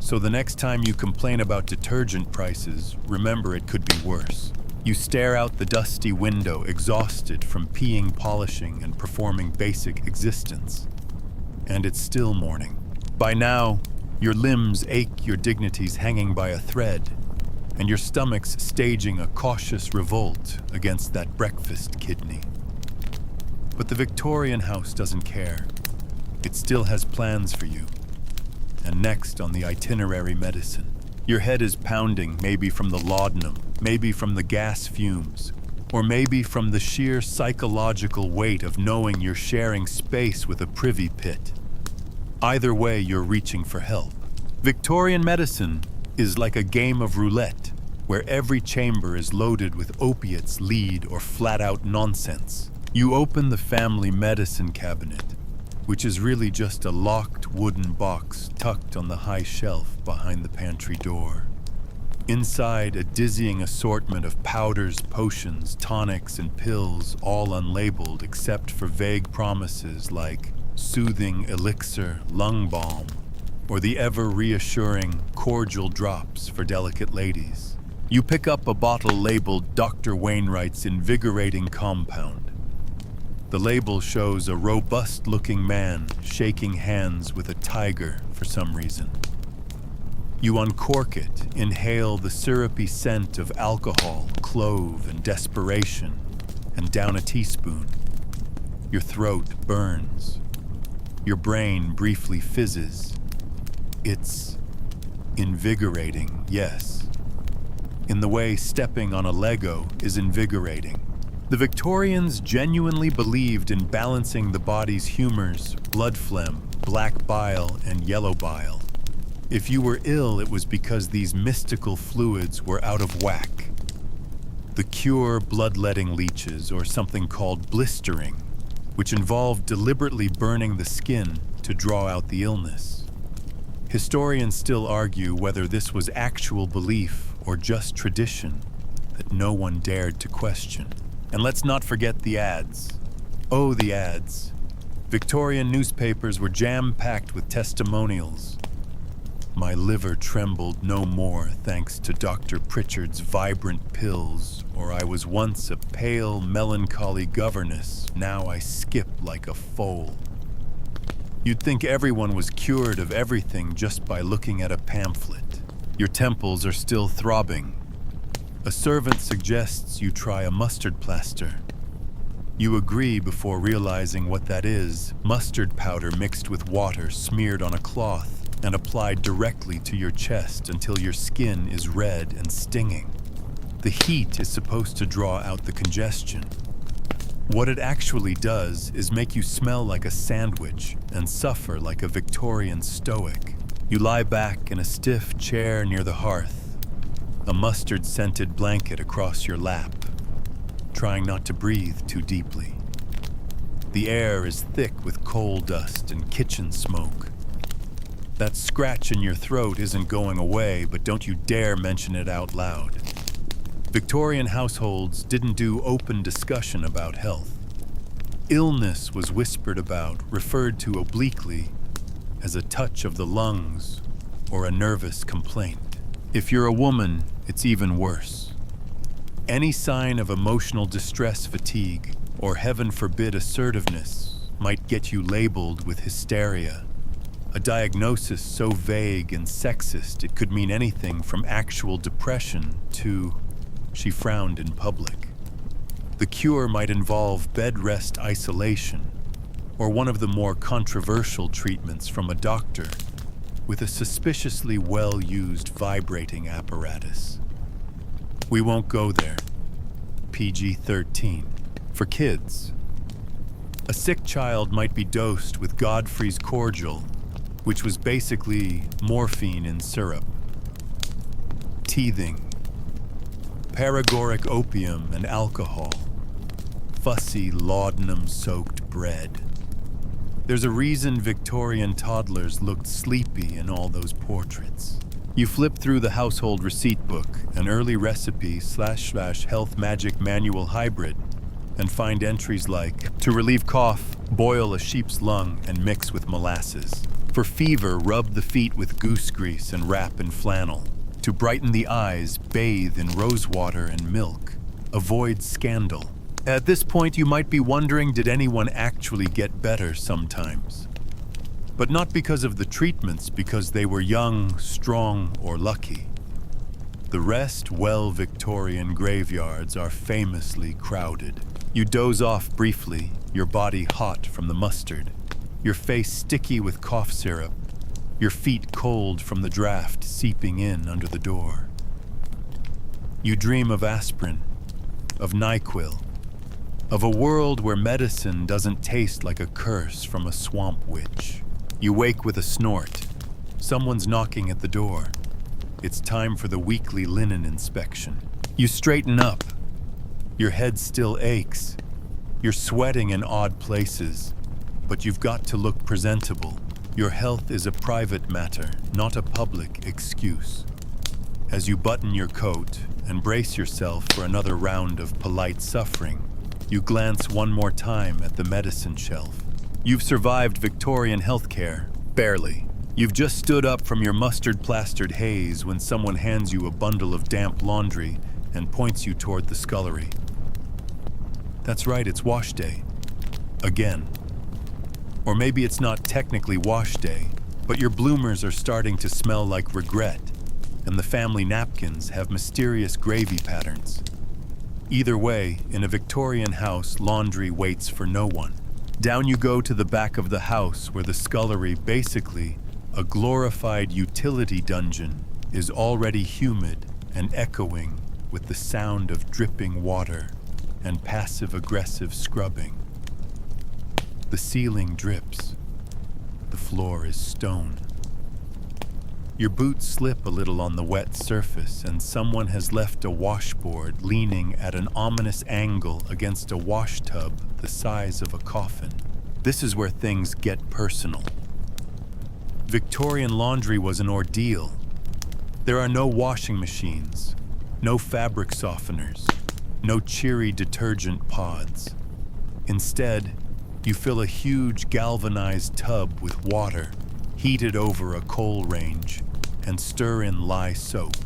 So the next time you complain about detergent prices, remember it could be worse. You stare out the dusty window, exhausted from peeing, polishing, and performing basic existence. And it's still morning. By now, your limbs ache, your dignity's hanging by a thread, and your stomach's staging a cautious revolt against that breakfast kidney. But the Victorian house doesn't care. It still has plans for you. And next on the itinerary, medicine. Your head is pounding, maybe from the laudanum, maybe from the gas fumes, or maybe from the sheer psychological weight of knowing you're sharing space with a privy pit. Either way, you're reaching for help. Victorian medicine is like a game of roulette, where every chamber is loaded with opiates, lead, or flat-out nonsense. You open the family medicine cabinet, which is really just a locked wooden box tucked on the high shelf behind the pantry door. Inside, a dizzying assortment of powders, potions, tonics, and pills, all unlabeled except for vague promises like soothing elixir, lung balm, or the ever-reassuring cordial drops for delicate ladies. You pick up a bottle labeled Dr. Wainwright's Invigorating Compound. The label shows a robust-looking man shaking hands with a tiger for some reason. You uncork it, inhale the syrupy scent of alcohol, clove, and desperation, and down a teaspoon. Your throat burns. Your brain briefly fizzes. It's invigorating, yes. In the way stepping on a Lego is invigorating. The Victorians genuinely believed in balancing the body's humors, blood phlegm, black bile, and yellow bile. If you were ill, it was because these mystical fluids were out of whack. The cure, bloodletting leeches, or something called blistering, which involved deliberately burning the skin to draw out the illness. Historians still argue whether this was actual belief or just tradition that no one dared to question. And let's not forget the ads. Oh, the ads. Victorian newspapers were jam-packed with testimonials. My liver trembled no more thanks to Dr. Pritchard's vibrant pills, or I was once a pale, melancholy governess, now I skip like a foal. You'd think everyone was cured of everything just by looking at a pamphlet. Your temples are still throbbing. A servant suggests you try a mustard plaster. You agree before realizing what that is: mustard powder mixed with water smeared on a cloth and applied directly to your chest until your skin is red and stinging. The heat is supposed to draw out the congestion. What it actually does is make you smell like a sandwich and suffer like a Victorian stoic. You lie back in a stiff chair near the hearth, a mustard-scented blanket across your lap, trying not to breathe too deeply. The air is thick with coal dust and kitchen smoke. That scratch in your throat isn't going away, but don't you dare mention it out loud. Victorian households didn't do open discussion about health. Illness was whispered about, referred to obliquely as a touch of the lungs or a nervous complaint. If you're a woman, it's even worse. Any sign of emotional distress fatigue, or heaven forbid assertiveness, might get you labeled with hysteria. A diagnosis so vague and sexist it could mean anything from actual depression to, she frowned in public. The cure might involve bed rest isolation, or one of the more controversial treatments from a doctor with a suspiciously well-used vibrating apparatus. We won't go there. PG-13. For kids. A sick child might be dosed with Godfrey's cordial, which was basically morphine in syrup. Teething. Paregoric opium and alcohol. Fussy laudanum-soaked bread. There's a reason Victorian toddlers looked sleepy in all those portraits. You flip through the household receipt book, an early recipe / health magic manual hybrid, and find entries like, to relieve cough, boil a sheep's lung and mix with molasses. For fever, rub the feet with goose grease and wrap in flannel. To brighten the eyes, bathe in rose water and milk. Avoid scandal. At this point, you might be wondering, did anyone actually get better sometimes? But not because of the treatments, because they were young, strong, or lucky. The rest, Victorian graveyards are famously crowded. You doze off briefly, your body hot from the mustard, your face sticky with cough syrup, your feet cold from the draft seeping in under the door. You dream of aspirin, of NyQuil, of a world where medicine doesn't taste like a curse from a swamp witch. You wake with a snort. Someone's knocking at the door. It's time for the weekly linen inspection. You straighten up. Your head still aches. You're sweating in odd places, but you've got to look presentable. Your health is a private matter, not a public excuse. As you button your coat and brace yourself for another round of polite suffering, you glance one more time at the medicine shelf. You've survived Victorian healthcare, barely. You've just stood up from your mustard-plastered haze when someone hands you a bundle of damp laundry and points you toward the scullery. That's right, it's wash day. Again. Or maybe it's not technically wash day, but your bloomers are starting to smell like regret, and the family napkins have mysterious gravy patterns. Either way, in a Victorian house, laundry waits for no one. Down you go to the back of the house where the scullery, basically a glorified utility dungeon, is already humid and echoing with the sound of dripping water and passive-aggressive scrubbing. The ceiling drips. The floor is stone. Your boots slip a little on the wet surface, and someone has left a washboard leaning at an ominous angle against a wash tub the size of a coffin. This is where things get personal. Victorian laundry was an ordeal. There are no washing machines, no fabric softeners, no cheery detergent pods. Instead, you fill a huge galvanized tub with water, heat it over a coal range, and stir in lye soap.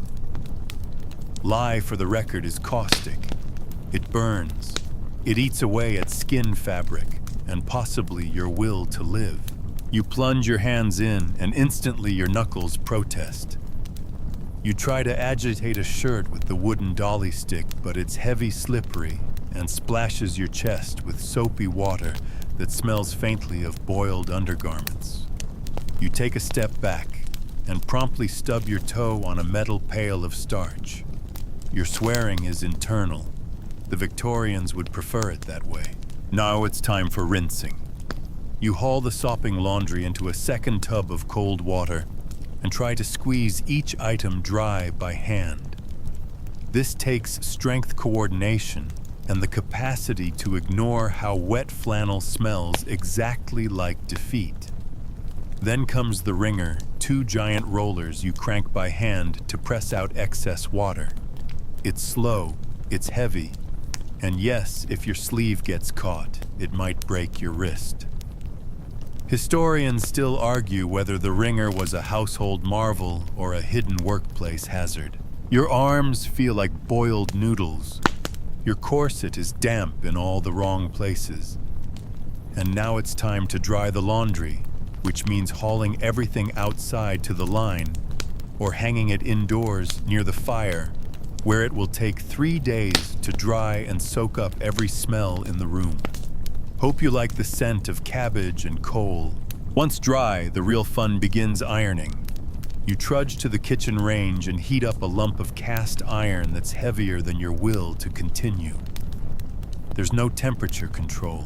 Lye, for the record, is caustic. It burns. It eats away at skin fabric and possibly your will to live. You plunge your hands in and instantly your knuckles protest. You try to agitate a shirt with the wooden dolly stick, but it's heavy, slippery, and splashes your chest with soapy water that smells faintly of boiled undergarments. You take a step back and promptly stub your toe on a metal pail of starch. Your swearing is internal. The Victorians would prefer it that way. Now it's time for rinsing. You haul the sopping laundry into a second tub of cold water and try to squeeze each item dry by hand. This takes strength coordination and the capacity to ignore how wet flannel smells exactly like defeat. Then comes the wringer, 2 giant rollers you crank by hand to press out excess water. It's slow, it's heavy, and yes, if your sleeve gets caught, it might break your wrist. Historians still argue whether the wringer was a household marvel or a hidden workplace hazard. Your arms feel like boiled noodles. Your corset is damp in all the wrong places. And now it's time to dry the laundry, which means hauling everything outside to the line or hanging it indoors near the fire, where it will take 3 days to dry and soak up every smell in the room. Hope you like the scent of cabbage and coal. Once dry, the real fun begins ironing. You trudge to the kitchen range and heat up a lump of cast iron that's heavier than your will to continue. There's no temperature control.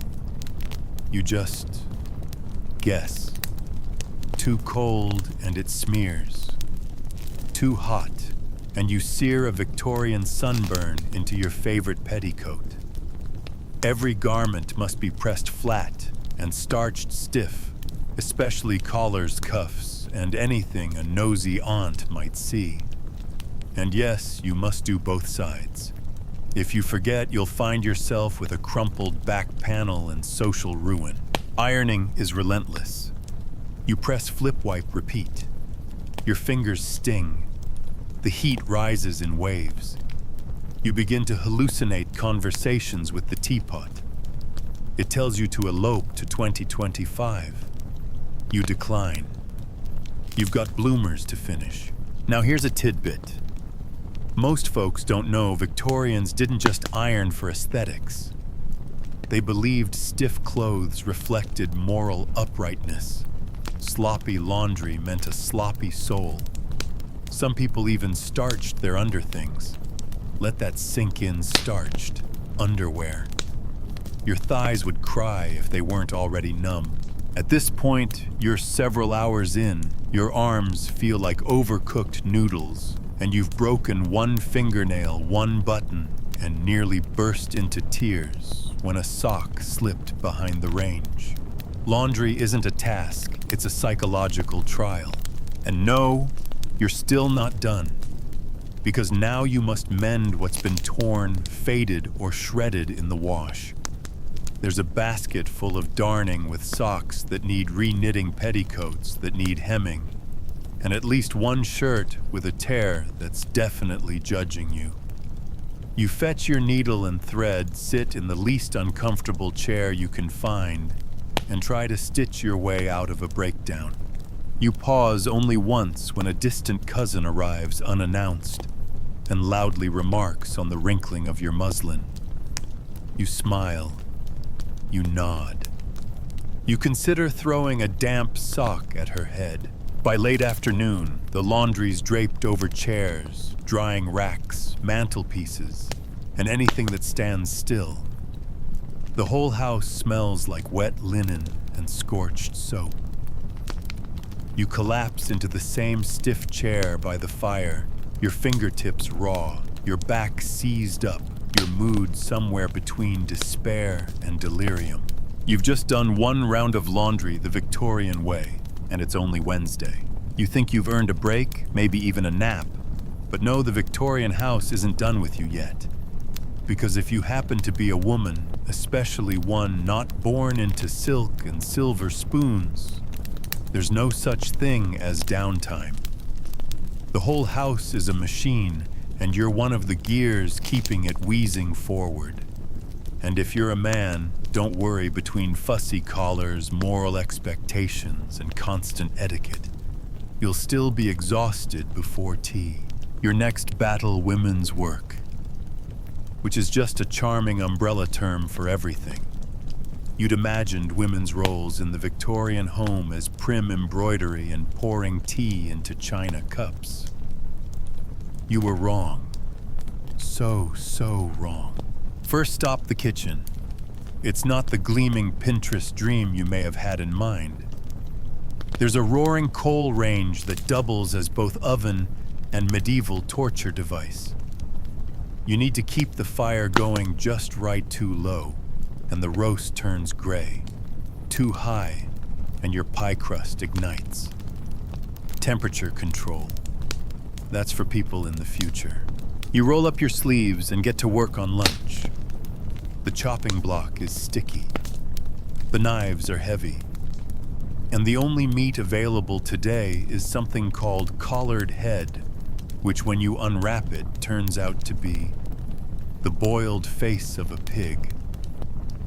You just guess. Too cold and it smears. Too hot and you sear a Victorian sunburn into your favorite petticoat. Every garment must be pressed flat and starched stiff, especially collars, cuffs, and anything a nosy aunt might see. And yes, you must do both sides. If you forget, you'll find yourself with a crumpled back panel and social ruin. Ironing is relentless. You press flip wipe repeat. Your fingers sting. The heat rises in waves. You begin to hallucinate conversations with the teapot. It tells you to elope to 2025. You decline. You've got bloomers to finish. Now here's a tidbit. Most folks don't know Victorians didn't just iron for aesthetics. They believed stiff clothes reflected moral uprightness. Sloppy laundry meant a sloppy soul. Some people even starched their underthings. Let that sink in. Starched underwear. Your thighs would cry if they weren't already numb. At this point, you're several hours in. Your arms feel like overcooked noodles, and you've broken one fingernail, one button, and nearly burst into tears when a sock slipped behind the range. Laundry isn't a task, it's a psychological trial. And no, you're still not done. Because now you must mend what's been torn, faded, or shredded in the wash. There's a basket full of darning with socks that need re-knitting, petticoats that need hemming, and at least one shirt with a tear that's definitely judging you. You fetch your needle and thread, sit in the least uncomfortable chair you can find, and try to stitch your way out of a breakdown. You pause only once when a distant cousin arrives unannounced and loudly remarks on the wrinkling of your muslin. You smile. You nod. You consider throwing a damp sock at her head. By late afternoon, the laundry's draped over chairs, drying racks, mantelpieces, and anything that stands still. The whole house smells like wet linen and scorched soap. You collapse into the same stiff chair by the fire, your fingertips raw, your back seized up, your mood somewhere between despair and delirium. You've just done one round of laundry the Victorian way, and it's only Wednesday. You think you've earned a break, maybe even a nap, But no, the Victorian house isn't done with you yet. Because if you happen to be a woman, especially one not born into silk and silver spoons, there's no such thing as downtime. The whole house is a machine, and you're one of the gears keeping it wheezing forward. And if you're a man, don't worry between fussy collars, moral expectations, and constant etiquette. You'll still be exhausted before tea. Your next battle, women's work, which is just a charming umbrella term for everything. You'd imagined women's roles in the Victorian home as prim embroidery and pouring tea into china cups. You were wrong. So wrong. First stop the kitchen. It's not the gleaming Pinterest dream you may have had in mind. There's a roaring coal range that doubles as both oven and medieval torture device. You need to keep the fire going just right too low, and the roast turns gray. Too high, and your pie crust ignites. Temperature control. That's for people in the future. You roll up your sleeves and get to work on lunch. The chopping block is sticky. The knives are heavy. And the only meat available today is something called collared head, which when you unwrap it turns out to be the boiled face of a pig.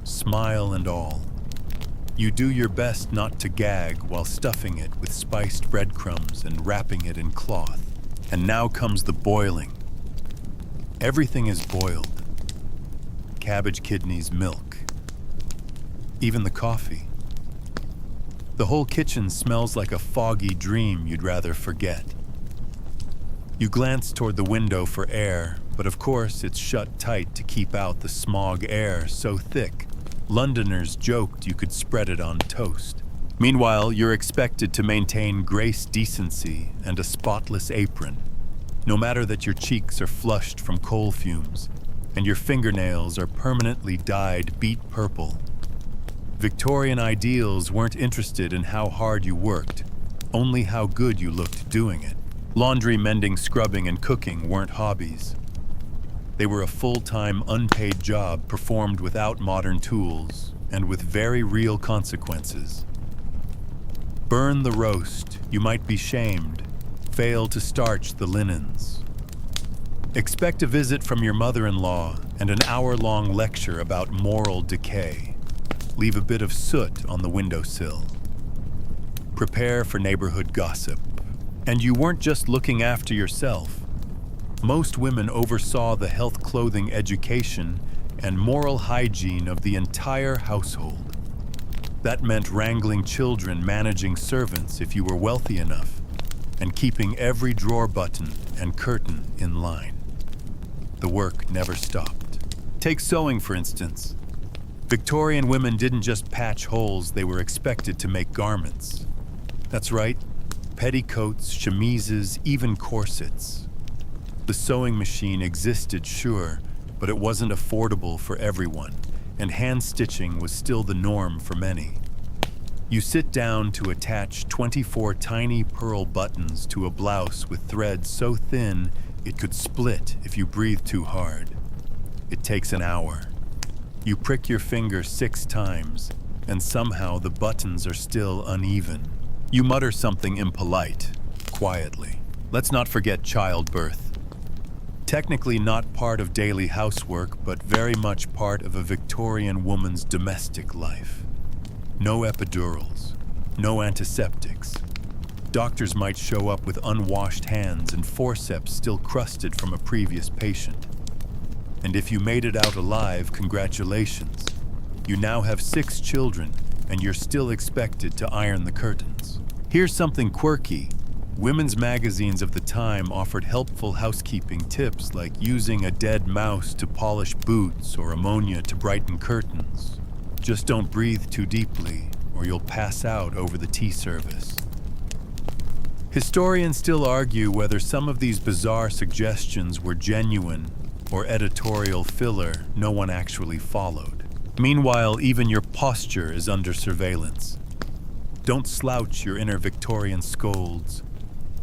Smile and all. You do your best not to gag while stuffing it with spiced breadcrumbs and wrapping it in cloth. And now comes the boiling. Everything is boiled. Cabbage, kidneys, milk. Even the coffee. The whole kitchen smells like a foggy dream you'd rather forget. You glance toward the window for air, but of course it's shut tight to keep out the smog air so thick, Londoners joked you could spread it on toast. Meanwhile, you're expected to maintain grace, decency, and a spotless apron, no matter that your cheeks are flushed from coal fumes, and your fingernails are permanently dyed beet purple. Victorian ideals weren't interested in how hard you worked, only how good you looked doing it. Laundry, mending, scrubbing, and cooking weren't hobbies. They were a full-time, unpaid job performed without modern tools and with very real consequences. Burn the roast, you might be shamed. Fail to starch the linens. Expect a visit from your mother-in-law and an hour-long lecture about moral decay. Leave a bit of soot on the windowsill. Prepare for neighborhood gossip. And you weren't just looking after yourself. Most women oversaw the health, clothing, education, and moral hygiene of the entire household. That meant wrangling children, managing servants if you were wealthy enough, and keeping every drawer button and curtain in line. The work never stopped. Take sewing, for instance. Victorian women didn't just patch holes, they were expected to make garments. That's right, petticoats, chemises, even corsets. The sewing machine existed, sure, but it wasn't affordable for everyone, and hand stitching was still the norm for many. You sit down to attach 24 tiny pearl buttons to a blouse with thread so thin it could split if you breathe too hard. It takes an hour. You prick your finger 6 times, and somehow the buttons are still uneven. You mutter something impolite, quietly. Let's not forget childbirth. Technically not part of daily housework, but very much part of a Victorian woman's domestic life. No epidurals, no antiseptics. Doctors might show up with unwashed hands and forceps still crusted from a previous patient. And if you made it out alive, congratulations. You now have 6 children, and you're still expected to iron the curtains. Here's something quirky. Women's magazines of the time offered helpful housekeeping tips like using a dead mouse to polish boots or ammonia to brighten curtains. Just don't breathe too deeply, or you'll pass out over the tea service. Historians still argue whether some of these bizarre suggestions were genuine or editorial filler no one actually followed. Meanwhile, even your posture is under surveillance. Don't slouch your inner Victorian scolds.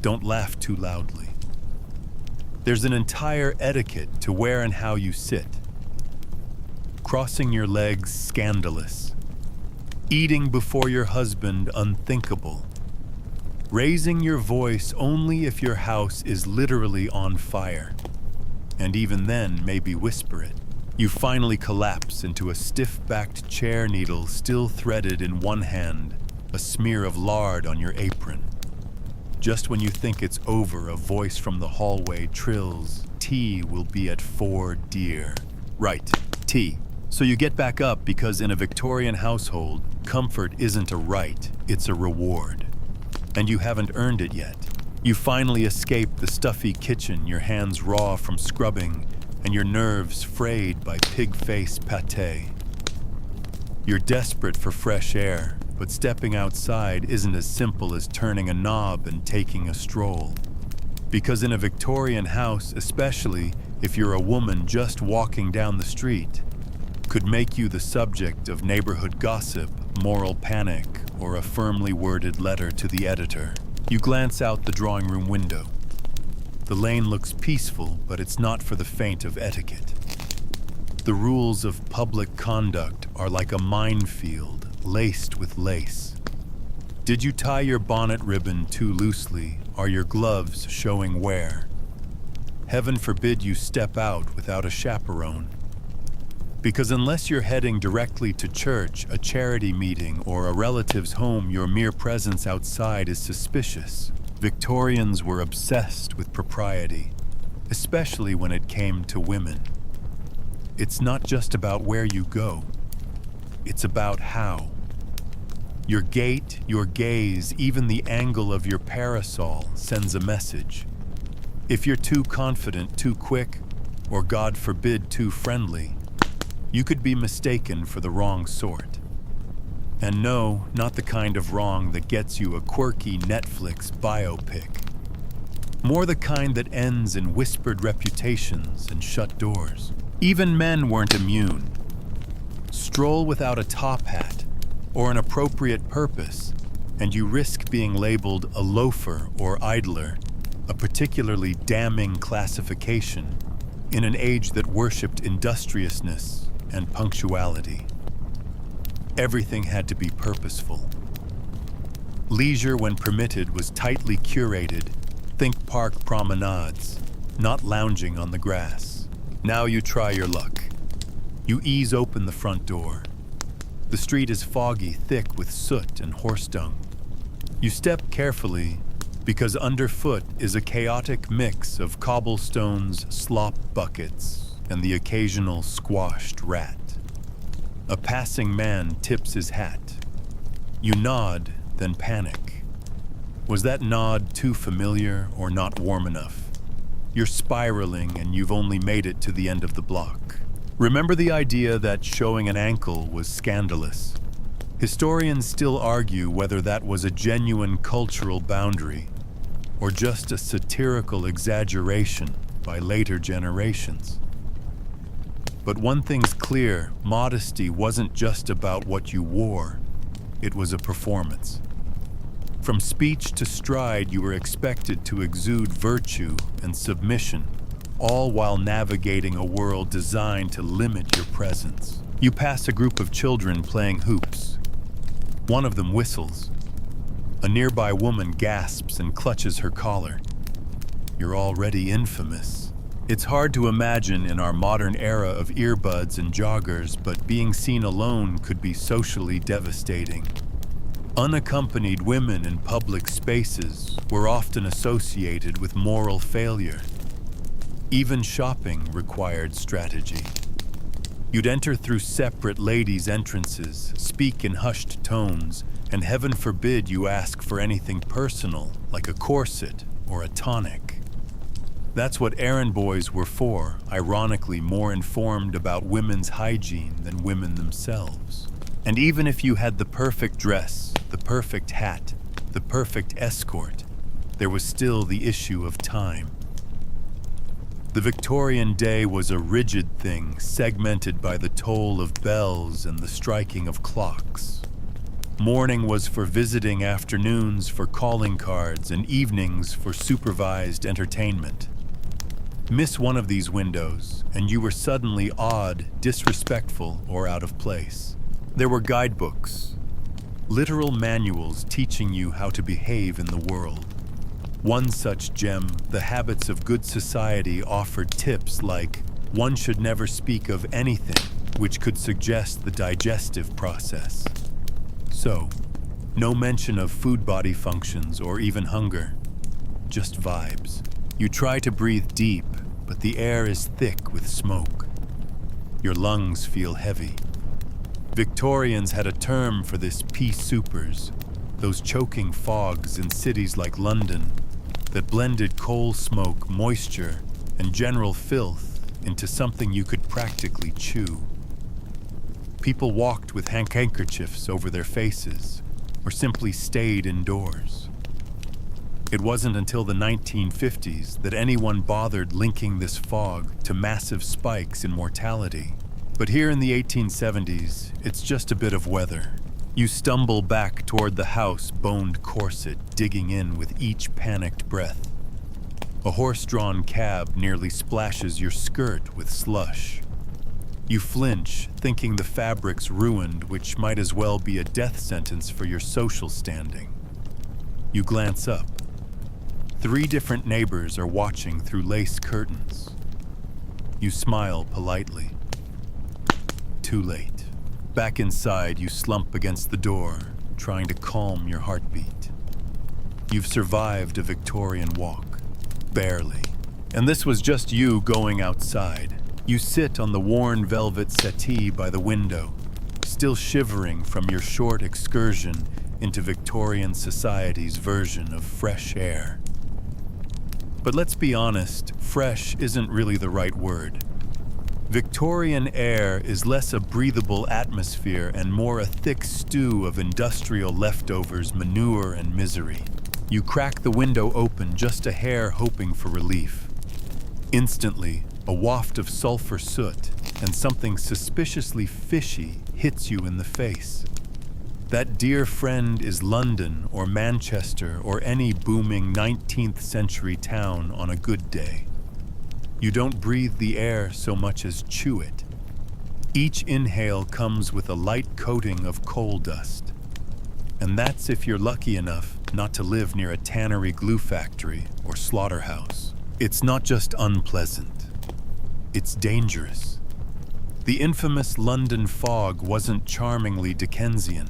Don't laugh too loudly. There's an entire etiquette to where and how you sit. Crossing your legs, scandalous. Eating before your husband, unthinkable. Raising your voice only if your house is literally on fire. And even then, maybe whisper it. You finally collapse into a stiff-backed chair needle still threaded in one hand, a smear of lard on your apron. Just when you think it's over, a voice from the hallway trills, "Tea will be at 4, dear." Right, tea. So you get back up because in a Victorian household, comfort isn't a right, it's a reward. And you haven't earned it yet. You finally escape the stuffy kitchen, your hands raw from scrubbing, and your nerves frayed by pig-face pâté. You're desperate for fresh air, but stepping outside isn't as simple as turning a knob and taking a stroll. Because in a Victorian house, especially if you're a woman just walking down the street, could make you the subject of neighborhood gossip, moral panic, or a firmly worded letter to the editor. You glance out the drawing room window. The lane looks peaceful, but it's not for the faint of etiquette. The rules of public conduct are like a minefield, laced with lace. Did you tie your bonnet ribbon too loosely? Are your gloves showing wear? Heaven forbid you step out without a chaperone. Because unless you're heading directly to church, a charity meeting, or a relative's home, your mere presence outside is suspicious. Victorians were obsessed with propriety, especially when it came to women. It's not just about where you go, it's about how. Your gait, your gaze, even the angle of your parasol sends a message. If you're too confident, too quick, or God forbid, too friendly, you could be mistaken for the wrong sort. And no, not the kind of wrong that gets you a quirky Netflix biopic. More the kind that ends in whispered reputations and shut doors. Even men weren't immune. Stroll without a top hat or an appropriate purpose, and you risk being labeled a loafer or idler, a particularly damning classification in an age that worshipped industriousness and punctuality. Everything had to be purposeful. Leisure, when permitted, was tightly curated. Think park promenades, not lounging on the grass. Now you try your luck. You ease open the front door. The street is foggy, thick with soot and horse dung. You step carefully because underfoot is a chaotic mix of cobblestones, slop buckets, and the occasional squashed rat. A passing man tips his hat. You nod, then panic. Was that nod too familiar or not warm enough? You're spiraling and you've only made it to the end of the block. Remember the idea that showing an ankle was scandalous? Historians still argue whether that was a genuine cultural boundary or just a satirical exaggeration by later generations. But one thing's clear, modesty wasn't just about what you wore, it was a performance. From speech to stride, you were expected to exude virtue and submission, all while navigating a world designed to limit your presence. You pass a group of children playing hoops. One of them whistles. A nearby woman gasps and clutches her collar. You're already infamous. It's hard to imagine in our modern era of earbuds and joggers, but being seen alone could be socially devastating. Unaccompanied women in public spaces were often associated with moral failure. Even shopping required strategy. You'd enter through separate ladies' entrances, speak in hushed tones, and heaven forbid you ask for anything personal, like a corset or a tonic. That's what errand boys were for, ironically more informed about women's hygiene than women themselves. And even if you had the perfect dress, the perfect hat, the perfect escort, there was still the issue of time. The Victorian day was a rigid thing, segmented by the toll of bells and the striking of clocks. Morning was for visiting, afternoons for calling cards, and evenings for supervised entertainment. Miss one of these windows, and you were suddenly odd, disrespectful, or out of place. There were guidebooks, literal manuals teaching you how to behave in the world. One such gem, The Habits of Good Society, offered tips like, one should never speak of anything, which could suggest the digestive process. So, no mention of food body functions or even hunger, just vibes. You try to breathe deep, but the air is thick with smoke. Your lungs feel heavy. Victorians had a term for this pea soupers, those choking fogs in cities like London that blended coal smoke, moisture, and general filth into something you could practically chew. People walked with handkerchiefs over their faces, or simply stayed indoors. It wasn't until the 1950s that anyone bothered linking this fog to massive spikes in mortality. But here in the 1870s, it's just a bit of weather. You stumble back toward the house-boned corset, digging in with each panicked breath. A horse-drawn cab nearly splashes your skirt with slush. You flinch, thinking the fabric's ruined, which might as well be a death sentence for your social standing. You glance up. 3 different neighbors are watching through lace curtains. You smile politely. Too late. Back inside, you slump against the door, trying to calm your heartbeat. You've survived a Victorian walk. Barely. And this was just you going outside. You sit on the worn velvet settee by the window, still shivering from your short excursion into Victorian society's version of fresh air. But let's be honest, fresh isn't really the right word. Victorian air is less a breathable atmosphere and more a thick stew of industrial leftovers, manure, and misery. You crack the window open just a hair, hoping for relief. Instantly, a waft of sulfur soot and something suspiciously fishy hits you in the face. That dear friend is London or Manchester or any booming 19th century town on a good day. You don't breathe the air so much as chew it. Each inhale comes with a light coating of coal dust. And that's if you're lucky enough not to live near a tannery glue factory or slaughterhouse. It's not just unpleasant. It's dangerous. The infamous London fog wasn't charmingly Dickensian.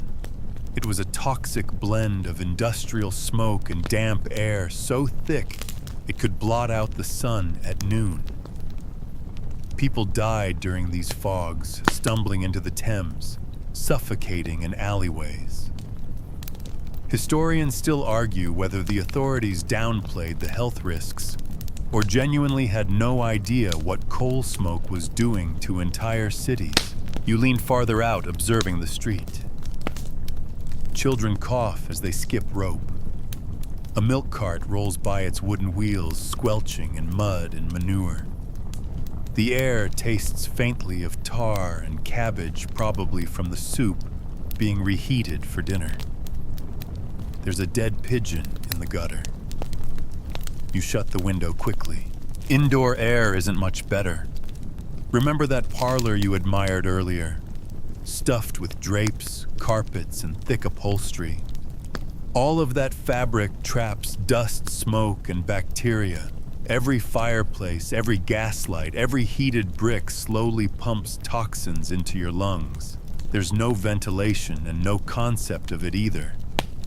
It was a toxic blend of industrial smoke and damp air so thick it could blot out the sun at noon. People died during these fogs, stumbling into the Thames, suffocating in alleyways. Historians still argue whether the authorities downplayed the health risks or genuinely had no idea what coal smoke was doing to entire cities. You lean farther out, observing the street. Children cough as they skip rope. A milk cart rolls by its wooden wheels, squelching in mud and manure. The air tastes faintly of tar and cabbage, probably from the soup being reheated for dinner. There's a dead pigeon in the gutter. You shut the window quickly. Indoor air isn't much better. Remember that parlor you admired earlier? Stuffed with drapes, carpets, and thick upholstery. All of that fabric traps dust, smoke, and bacteria. Every fireplace, every gaslight, every heated brick slowly pumps toxins into your lungs. There's no ventilation and no concept of it either.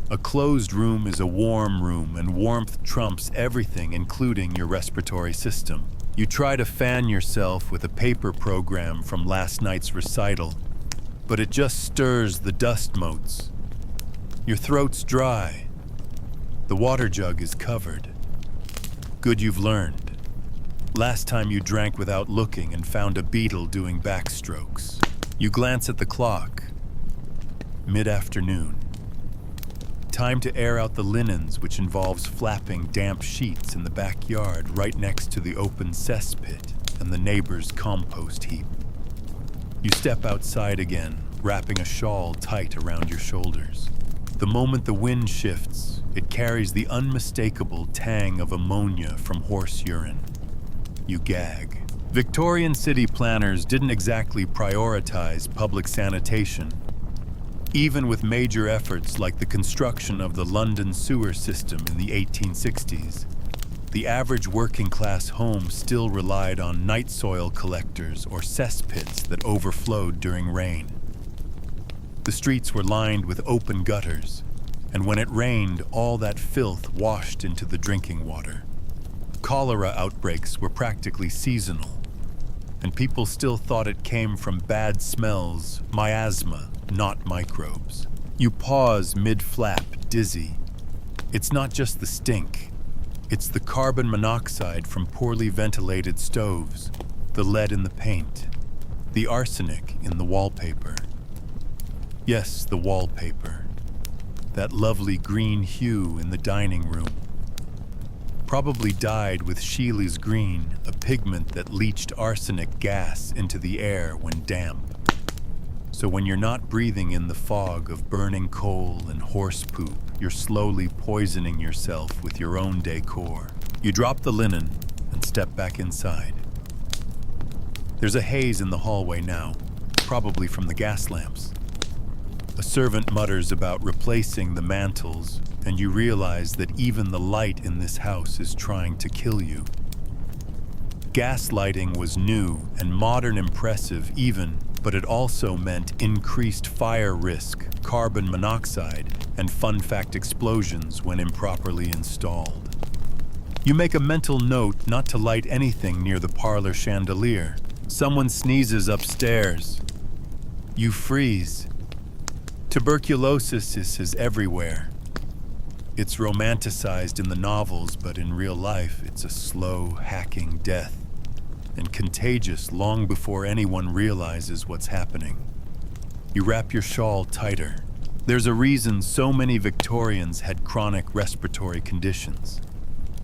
A closed room is a warm room, and warmth trumps everything, including your respiratory system. You try to fan yourself with a paper program from last night's recital, but it just stirs the dust motes. Your throat's dry. The water jug is covered. Good you've learned. Last time you drank without looking and found a beetle doing backstrokes. You glance at the clock. Mid-afternoon. Time to air out the linens, which involves flapping damp sheets in the backyard right next to the open cesspit and the neighbor's compost heap. You step outside again, wrapping a shawl tight around your shoulders. The moment the wind shifts, it carries the unmistakable tang of ammonia from horse urine. you gag. Victorian city planners didn't exactly prioritize public sanitation. Even with major efforts like the construction of the London sewer system in the 1860s, the average working-class home still relied on night soil collectors or cesspits that overflowed during rain. The streets were lined with open gutters, and when it rained, all that filth washed into the drinking water. Cholera outbreaks were practically seasonal, and people still thought it came from bad smells, miasma, not microbes. You pause mid-flap, dizzy. It's not just the stink. It's the carbon monoxide from poorly ventilated stoves, the lead in the paint, the arsenic in the wallpaper. Yes, the wallpaper. That lovely green hue in the dining room. Probably dyed with Sheely's green, a pigment that leached arsenic gas into the air when damp. So when you're not breathing in the fog of burning coal and horse poop, you're slowly poisoning yourself with your own decor. You drop the linen and step back inside. There's a haze in the hallway now, probably from the gas lamps. A servant mutters about replacing the mantles, and you realize that even the light in this house is trying to kill you. Gaslighting was new and modern impressive even, but it also meant increased fire risk, carbon monoxide, and fun fact explosions when improperly installed. You make a mental note not to light anything near the parlor chandelier. Someone sneezes upstairs. You freeze. Tuberculosis is everywhere. It's romanticized in the novels, but in real life, it's a slow, hacking death, and contagious long before anyone realizes what's happening. You wrap your shawl tighter. There's a reason so many Victorians had chronic respiratory conditions.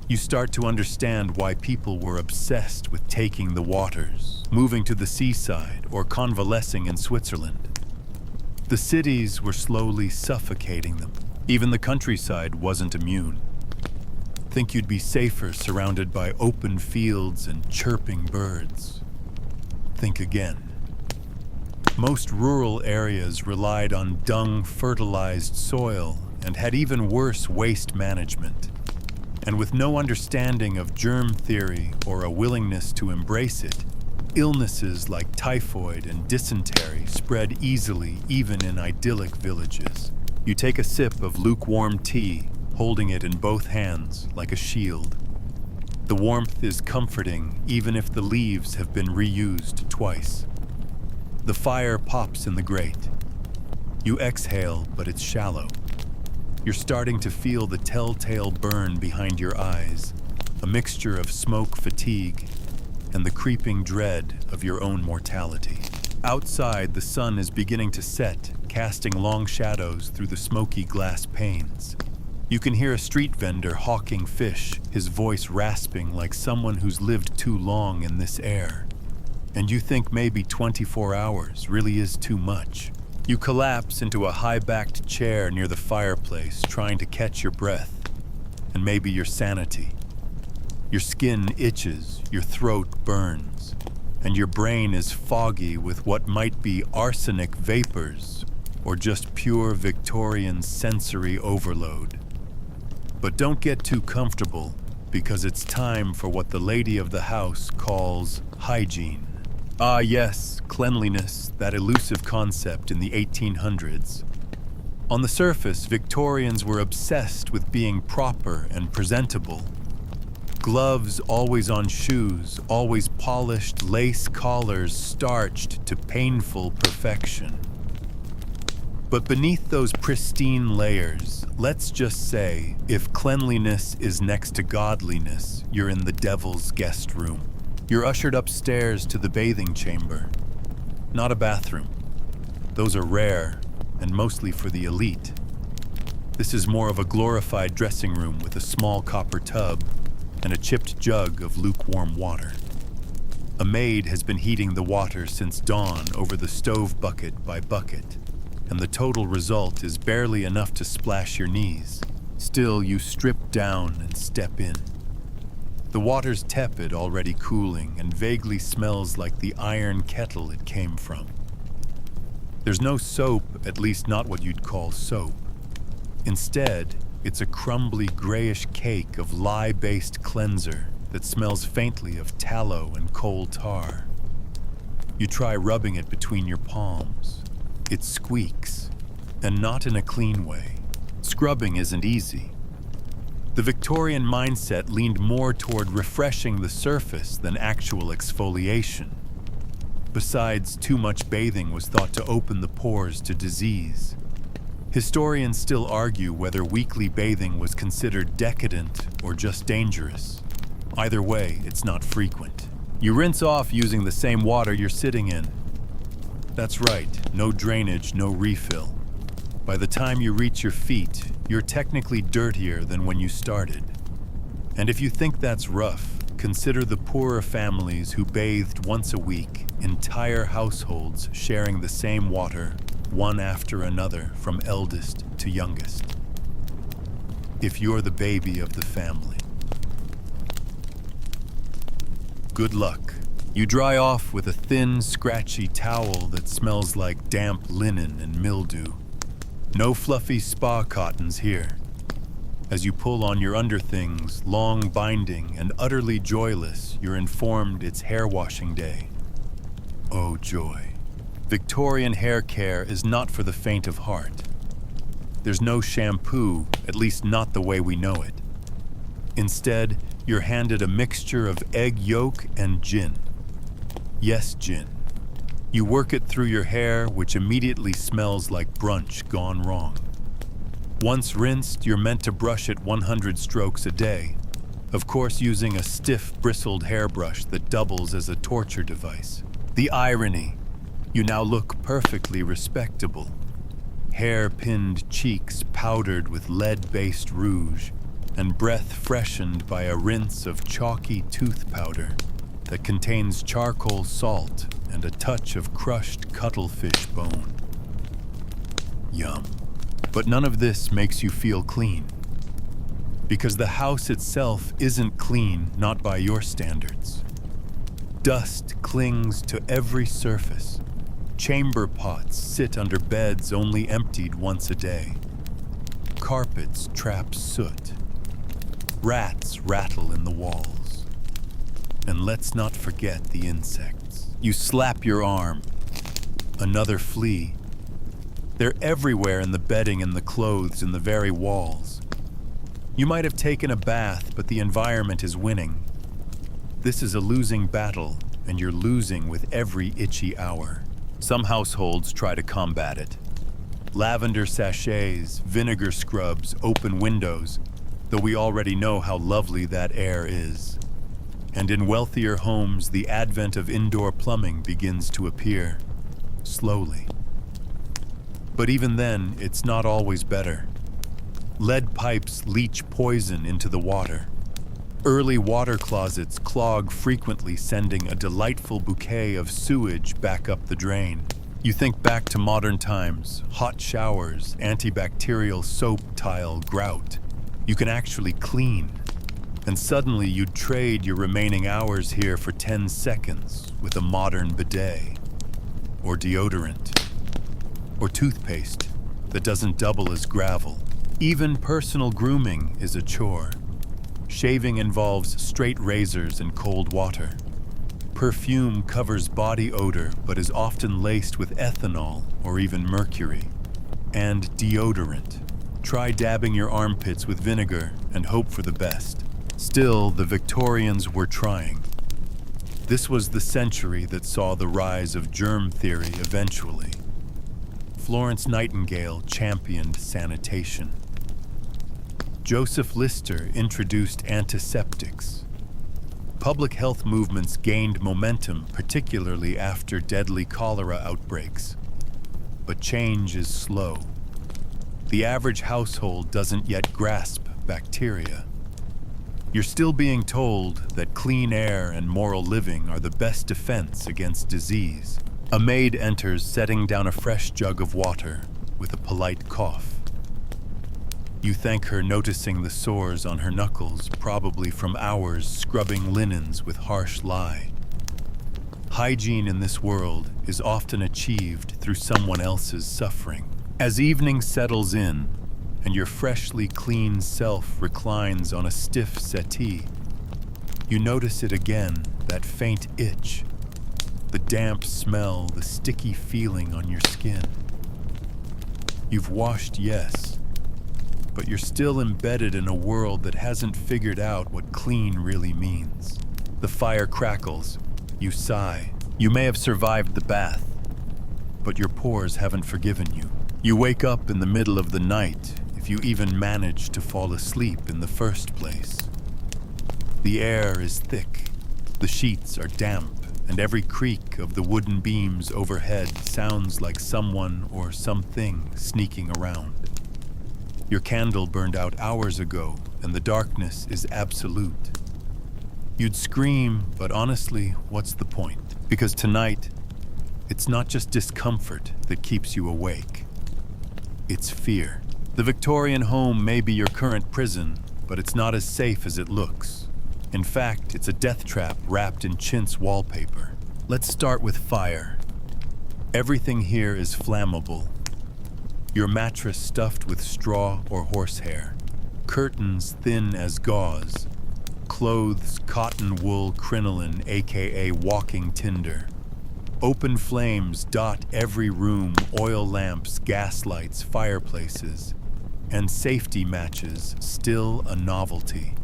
You start to understand why people were obsessed with taking the waters, moving to the seaside, or convalescing in Switzerland. The cities were slowly suffocating them. Even the countryside wasn't immune. Think you'd be safer surrounded by open fields and chirping birds. Think again. Most rural areas relied on dung-fertilized soil and had even worse waste management. And with no understanding of germ theory or a willingness to embrace it, illnesses like typhoid and dysentery spread easily even in idyllic villages. You take a sip of lukewarm tea, holding it in both hands like a shield. The warmth is comforting even if the leaves have been reused twice. The fire pops in the grate. You exhale, but it's shallow. You're starting to feel the telltale burn behind your eyes, a mixture of smoke fatigue and the creeping dread of your own mortality. Outside, the sun is beginning to set, casting long shadows through the smoky glass panes. You can hear a street vendor hawking fish, his voice rasping like someone who's lived too long in this air. And you think maybe 24 hours really is too much. You collapse into a high-backed chair near the fireplace, trying to catch your breath, and maybe your sanity. Your skin itches, your throat burns, and your brain is foggy with what might be arsenic vapors or just pure Victorian sensory overload. But don't get too comfortable, because it's time for what the lady of the house calls hygiene. Ah yes, cleanliness, that elusive concept in the 1800s. On the surface, Victorians were obsessed with being proper and presentable. Gloves always on shoes, always polished, lace collars starched to painful perfection. But beneath those pristine layers, let's just say, if cleanliness is next to godliness, you're in the devil's guest room. You're ushered upstairs to the bathing chamber. Not a bathroom. Those are rare, and mostly for the elite. This is more of a glorified dressing room with a small copper tub and a chipped jug of lukewarm water. A maid has been heating the water since dawn over the stove bucket by bucket, and the total result is barely enough to splash your knees. Still, you strip down and step in. The water's tepid, already cooling, and vaguely smells like the iron kettle it came from. There's no soap, at least not what you'd call soap. Instead, it's a crumbly grayish cake of lye-based cleanser that smells faintly of tallow and coal tar. You try rubbing it between your palms. It squeaks, and not in a clean way. Scrubbing isn't easy. The Victorian mindset leaned more toward refreshing the surface than actual exfoliation. Besides, too much bathing was thought to open the pores to disease. Historians still argue whether weekly bathing was considered decadent or just dangerous. Either way, it's not frequent. You rinse off using the same water you're sitting in. That's right, no drainage, no refill. By the time you reach your feet, you're technically dirtier than when you started. And if you think that's rough, consider the poorer families who bathed once a week, entire households sharing the same water, one after another, from eldest to youngest. If you're the baby of the family. Good luck. You dry off with a thin, scratchy towel that smells like damp linen and mildew. No fluffy spa cottons here. As you pull on your underthings, long binding and utterly joyless, you're informed it's hair washing day. Oh joy. Victorian hair care is not for the faint of heart. There's no shampoo, at least not the way we know it. Instead, you're handed a mixture of egg yolk and gin. Yes, gin. You work it through your hair, which immediately smells like brunch gone wrong. Once rinsed, you're meant to brush it 100 strokes a day, of course using a stiff, bristled hairbrush that doubles as a torture device. The irony. You now look perfectly respectable. Hair-pinned cheeks powdered with lead-based rouge, and breath freshened by a rinse of chalky tooth powder that contains charcoal salt and a touch of crushed cuttlefish bone. Yum. But none of this makes you feel clean. Because the house itself isn't clean, not by your standards. Dust clings to every surface. Chamber pots sit under beds only emptied once a day. Carpets trap soot. Rats rattle in the walls. And let's not forget the insects. You slap your arm. Another flea. They're everywhere in the bedding and the clothes and the very walls. You might have taken a bath, but the environment is winning. This is a losing battle, and you're losing with every itchy hour. Some households try to combat it. Lavender sachets, vinegar scrubs, open windows, though we already know how lovely that air is. And in wealthier homes, the advent of indoor plumbing begins to appear, slowly. But even then, it's not always better. Lead pipes leach poison into the water. Early water closets clog frequently, sending a delightful bouquet of sewage back up the drain. You think back to modern times, hot showers, antibacterial soap tile grout. You can actually clean. And suddenly you'd trade your remaining hours here for 10 seconds with a modern bidet, or deodorant, or toothpaste that doesn't double as gravel. Even personal grooming is a chore. Shaving involves straight razors and cold water. Perfume covers body odor but is often laced with ethanol or even mercury. And deodorant. Try dabbing your armpits with vinegar and hope for the best. Still, the Victorians were trying. This was the century that saw the rise of germ theory eventually. Florence Nightingale championed sanitation. Joseph Lister introduced antiseptics. Public health movements gained momentum, particularly after deadly cholera outbreaks. But change is slow. The average household doesn't yet grasp bacteria. You're still being told that clean air and moral living are the best defense against disease. A maid enters, setting down a fresh jug of water with a polite cough. You thank her, noticing the sores on her knuckles, probably from hours scrubbing linens with harsh lye. Hygiene in this world is often achieved through someone else's suffering. As evening settles in, and your freshly clean self reclines on a stiff settee, you notice it again, that faint itch, the damp smell, the sticky feeling on your skin. You've washed, yes, but you're still embedded in a world that hasn't figured out what clean really means. The fire crackles, you sigh. You may have survived the bath, but your pores haven't forgiven you. You wake up in the middle of the night, if you even manage to fall asleep in the first place. The air is thick, the sheets are damp, and every creak of the wooden beams overhead sounds like someone or something sneaking around. Your candle burned out hours ago, and the darkness is absolute. You'd scream, but honestly, what's the point? Because tonight, it's not just discomfort that keeps you awake. It's fear. The Victorian home may be your current prison, but it's not as safe as it looks. In fact, it's a death trap wrapped in chintz wallpaper. Let's start with fire. Everything here is flammable. Your mattress stuffed with straw or horsehair, curtains thin as gauze, clothes cotton wool crinoline, aka walking tinder. Open flames dot every room, oil lamps, gaslights, fireplaces, and safety matches, still a novelty.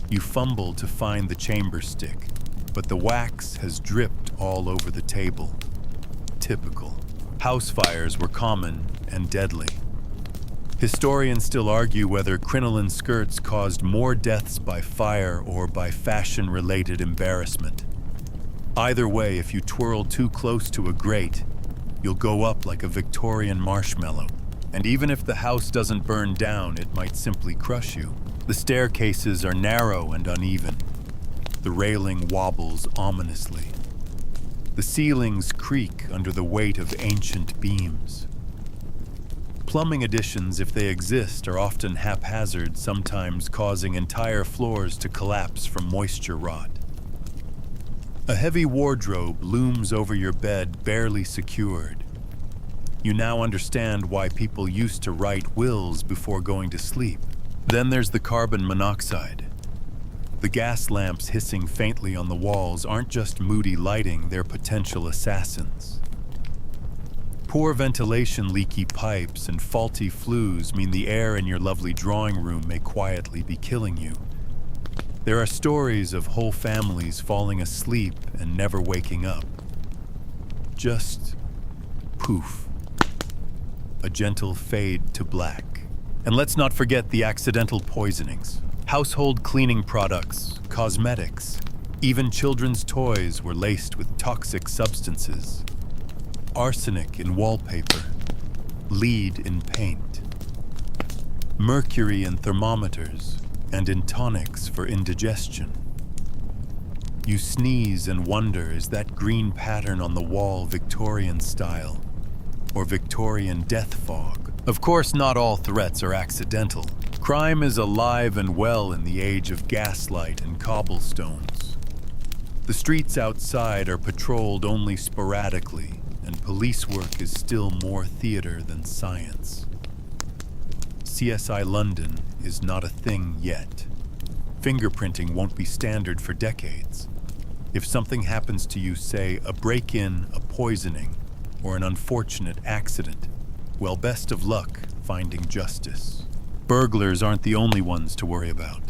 You fumble to find the chamber stick, but the wax has dripped all over the table. Typical. House fires were common and deadly. Historians still argue whether crinoline skirts caused more deaths by fire or by fashion-related embarrassment. Either way, if you twirl too close to a grate, you'll go up like a Victorian marshmallow. And even if the house doesn't burn down, it might simply crush you. The staircases are narrow and uneven. The railing wobbles ominously. The ceilings creak under the weight of ancient beams. Plumbing additions, if they exist, are often haphazard, sometimes causing entire floors to collapse from moisture rot. A heavy wardrobe looms over your bed, barely secured. You now understand why people used to write wills before going to sleep. Then there's the carbon monoxide. The gas lamps hissing faintly on the walls aren't just moody lighting, they're potential assassins. Poor ventilation, leaky pipes, and faulty flues mean the air in your lovely drawing room may quietly be killing you. There are stories of whole families falling asleep and never waking up. Just poof. A gentle fade to black. And let's not forget the accidental poisonings. Household cleaning products, cosmetics, even children's toys were laced with toxic substances. Arsenic in wallpaper, lead in paint, mercury in thermometers, and in tonics for indigestion. You sneeze and wonder, is that green pattern on the wall Victorian style, or Victorian death fog? Of course, not all threats are accidental. Crime is alive and well in the age of gaslight and cobblestones. The streets outside are patrolled only sporadically, and police work is still more theater than science. CSI London is not a thing yet. Fingerprinting won't be standard for decades. If something happens to you, say a break-in, a poisoning, or an unfortunate accident, well, best of luck finding justice. Burglars aren't the only ones to worry about.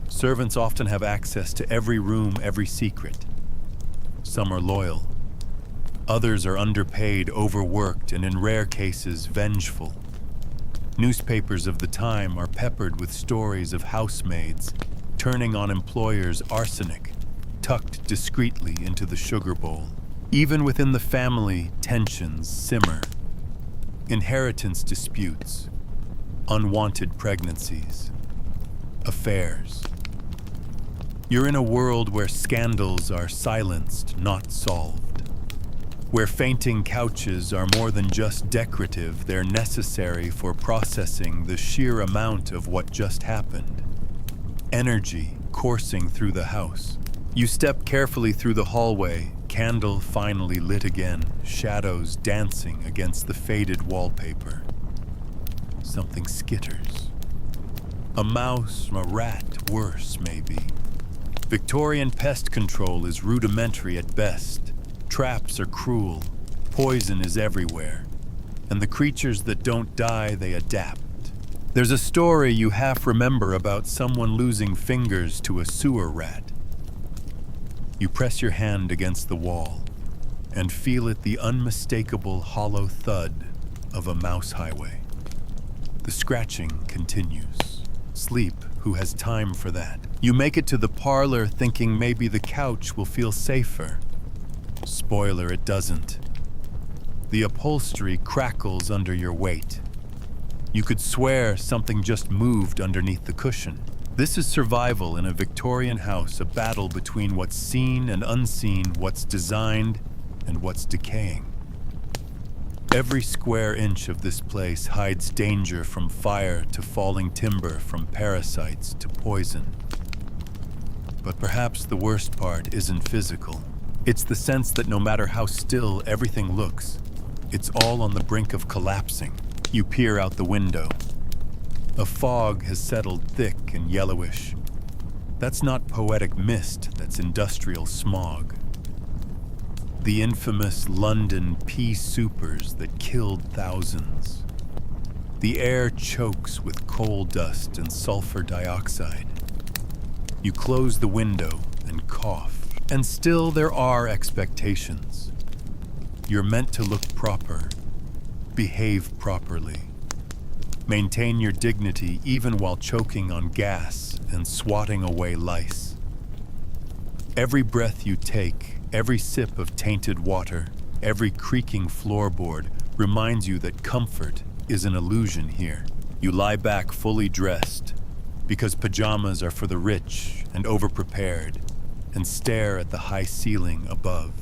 Servants often have access to every room, every secret. Some are loyal. Others are underpaid, overworked, and in rare cases, vengeful. Newspapers of the time are peppered with stories of housemaids turning on employers' arsenic, tucked discreetly into the sugar bowl. Even within the family, tensions simmer. Inheritance disputes, unwanted pregnancies, affairs. You're in a world where scandals are silenced, not solved. where fainting couches are more than just decorative, they're necessary for processing the sheer amount of what just happened. Energy coursing through the house. You step carefully through the hallway, candle finally lit again, shadows dancing against the faded wallpaper. Something skitters. A mouse, a rat, worse maybe. Victorian pest control is rudimentary at best. Traps are cruel, poison is everywhere, and the creatures that don't die, they adapt. There's a story you half remember about someone losing fingers to a sewer rat. You press your hand against the wall and feel it, the unmistakable hollow thud of a mouse highway. The scratching continues. Sleep, who has time for that? You make it to the parlor thinking maybe the couch will feel safer. Spoiler, it doesn't. The upholstery crackles under your weight. You could swear something just moved underneath the cushion. This is survival in a Victorian house, a battle between what's seen and unseen, what's designed and what's decaying. Every square inch of this place hides danger, from fire to falling timber, from parasites to poison. But perhaps the worst part isn't physical. It's the sense that no matter how still everything looks, it's all on the brink of collapsing. You peer out the window. A fog has settled thick and yellowish. That's not poetic mist, that's industrial smog. The infamous London pea soupers that killed thousands. The air chokes with coal dust and sulfur dioxide. You close the window and cough. And still there are expectations. You're meant to look proper, behave properly, maintain your dignity even while choking on gas and swatting away lice. Every breath you take, every sip of tainted water, every creaking floorboard reminds you that comfort is an illusion here. You lie back fully dressed, because pajamas are for the rich and overprepared, and stare at the high ceiling above.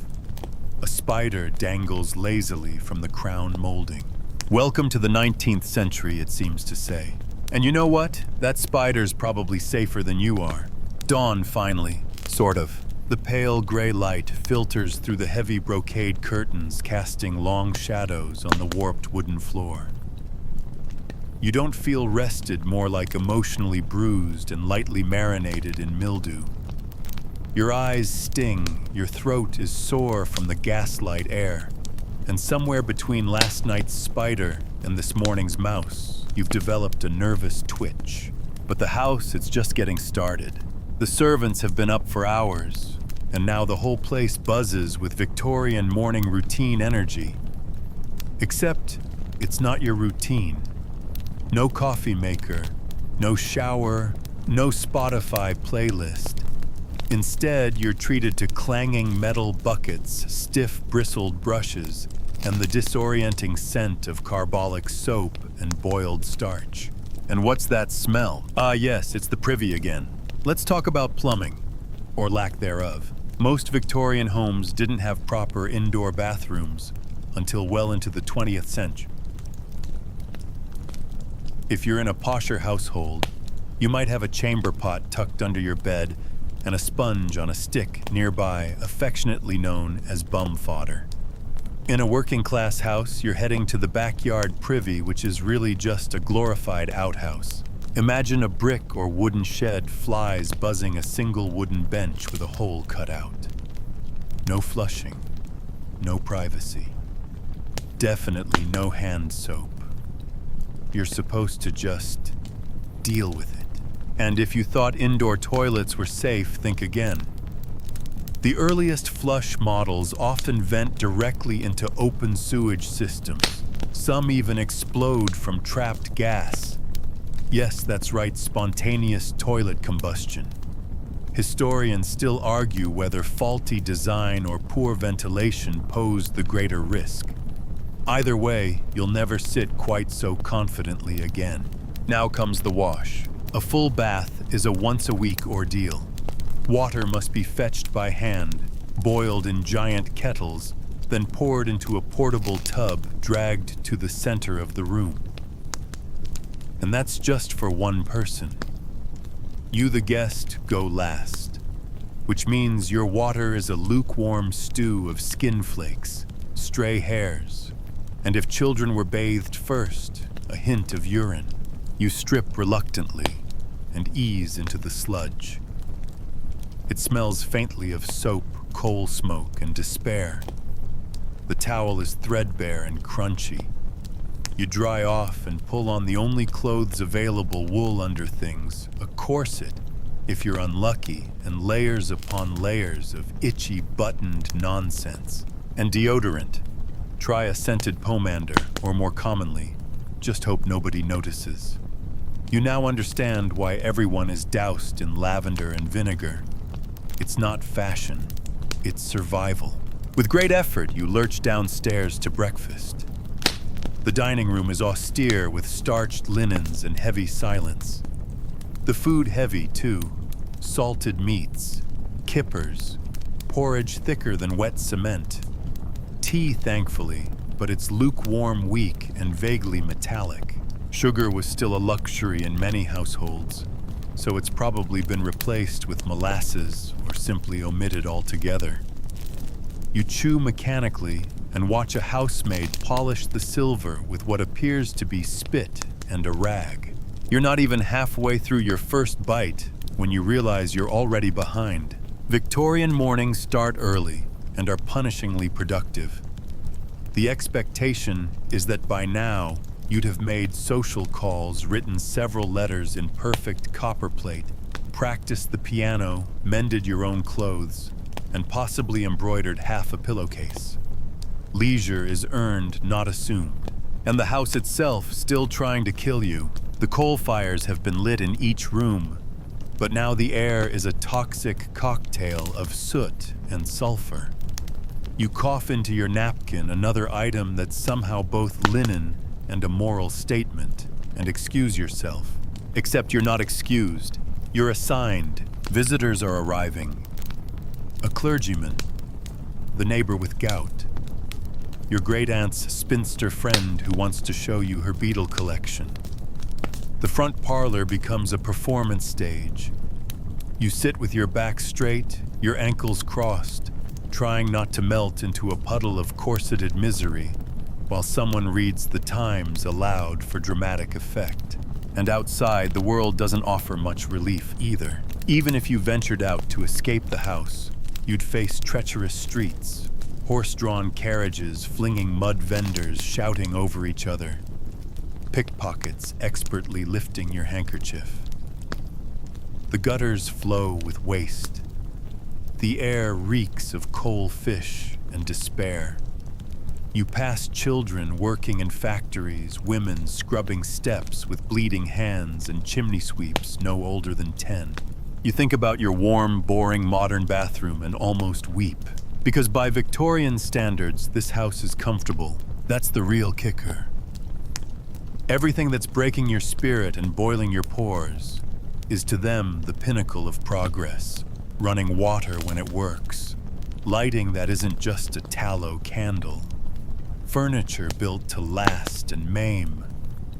A spider dangles lazily from the crown molding. Welcome to the 19th century, it seems to say. And you know what? That spider's probably safer than you are. Dawn finally, sort of. The pale gray light filters through the heavy brocade curtains, casting long shadows on the warped wooden floor. You don't feel rested, more like emotionally bruised and lightly marinated in mildew. Your eyes sting, your throat is sore from the gaslight air, and somewhere between last night's spider and this morning's mouse, you've developed a nervous twitch. But the house, it's just getting started. The servants have been up for hours, and now the whole place buzzes with Victorian morning routine energy. Except, it's not your routine. No coffee maker, no shower, no Spotify playlist. Instead, you're treated to clanging metal buckets, stiff bristled brushes, and the disorienting scent of carbolic soap and boiled starch. And what's that smell? Yes, it's the privy again. Let's talk about plumbing, or lack thereof. Most Victorian homes didn't have proper indoor bathrooms until well into the 20th century. If you're in a posher household, you might have a chamber pot tucked under your bed and a sponge on a stick nearby, affectionately known as bum fodder. In a working-class house, you're heading to the backyard privy, which is really just a glorified outhouse. Imagine a brick or wooden shed, flies buzzing a single wooden bench with a hole cut out. No flushing, no privacy. Definitely no hand soap. You're supposed to just deal with it. And if you thought indoor toilets were safe, think again. The earliest flush models often vent directly into open sewage systems. Some even explode from trapped gas. Yes, that's right, spontaneous toilet combustion. Historians still argue whether faulty design or poor ventilation posed the greater risk. Either way, you'll never sit quite so confidently again. Now comes the wash. A full bath is a once-a-week ordeal. Water must be fetched by hand, boiled in giant kettles, then poured into a portable tub dragged to the center of the room. And that's just for one person. You, the guest, go last, which means your water is a lukewarm stew of skin flakes, stray hairs, and if children were bathed first, a hint of urine. You strip reluctantly and ease into the sludge. It smells faintly of soap, coal smoke, and despair. The towel is threadbare and crunchy. You dry off and pull on the only clothes available wool under things, a corset, if you're unlucky, and layers upon layers of itchy, buttoned nonsense. And deodorant. Try a scented pomander, or more commonly, just hope nobody notices. You now understand why everyone is doused in lavender and vinegar. It's not fashion, it's survival. With great effort, you lurch downstairs to breakfast. The dining room is austere with starched linens and heavy silence. The food heavy, too. Salted meats, kippers, porridge thicker than wet cement. Tea, thankfully, but it's lukewarm, weak, and vaguely metallic. Sugar was still a luxury in many households, so it's probably been replaced with molasses or simply omitted altogether. You chew mechanically and watch a housemaid polish the silver with what appears to be spit and a rag. You're not even halfway through your first bite when you realize you're already behind. Victorian mornings start early and are punishingly productive. The expectation is that by now, you'd have made social calls, written several letters in perfect copperplate, practiced the piano, mended your own clothes, and possibly embroidered half a pillowcase. Leisure is earned, not assumed. And the house itself still trying to kill you. The coal fires have been lit in each room, but now the air is a toxic cocktail of soot and sulfur. You cough into your napkin another item that's somehow both linen and a moral statement, and excuse yourself. Except you're not excused. You're assigned. Visitors are arriving. A clergyman, the neighbor with gout, your great-aunt's spinster friend who wants to show you her beetle collection. The front parlor becomes a performance stage. You sit with your back straight, your ankles crossed, trying not to melt into a puddle of corseted misery, while someone reads the Times aloud for dramatic effect. And outside, the world doesn't offer much relief either. Even if you ventured out to escape the house, you'd face treacherous streets, horse-drawn carriages flinging mud vendors shouting over each other, pickpockets expertly lifting your handkerchief. The gutters flow with waste. The air reeks of coal fish and despair. You pass children working in factories, women scrubbing steps with bleeding hands, and chimney sweeps no older than 10. You think about your warm, boring modern bathroom and almost weep. Because by Victorian standards, this house is comfortable. That's the real kicker. Everything that's breaking your spirit and boiling your pores is to them the pinnacle of progress. Running water when it works. Lighting that isn't just a tallow candle. Furniture built to last and maim.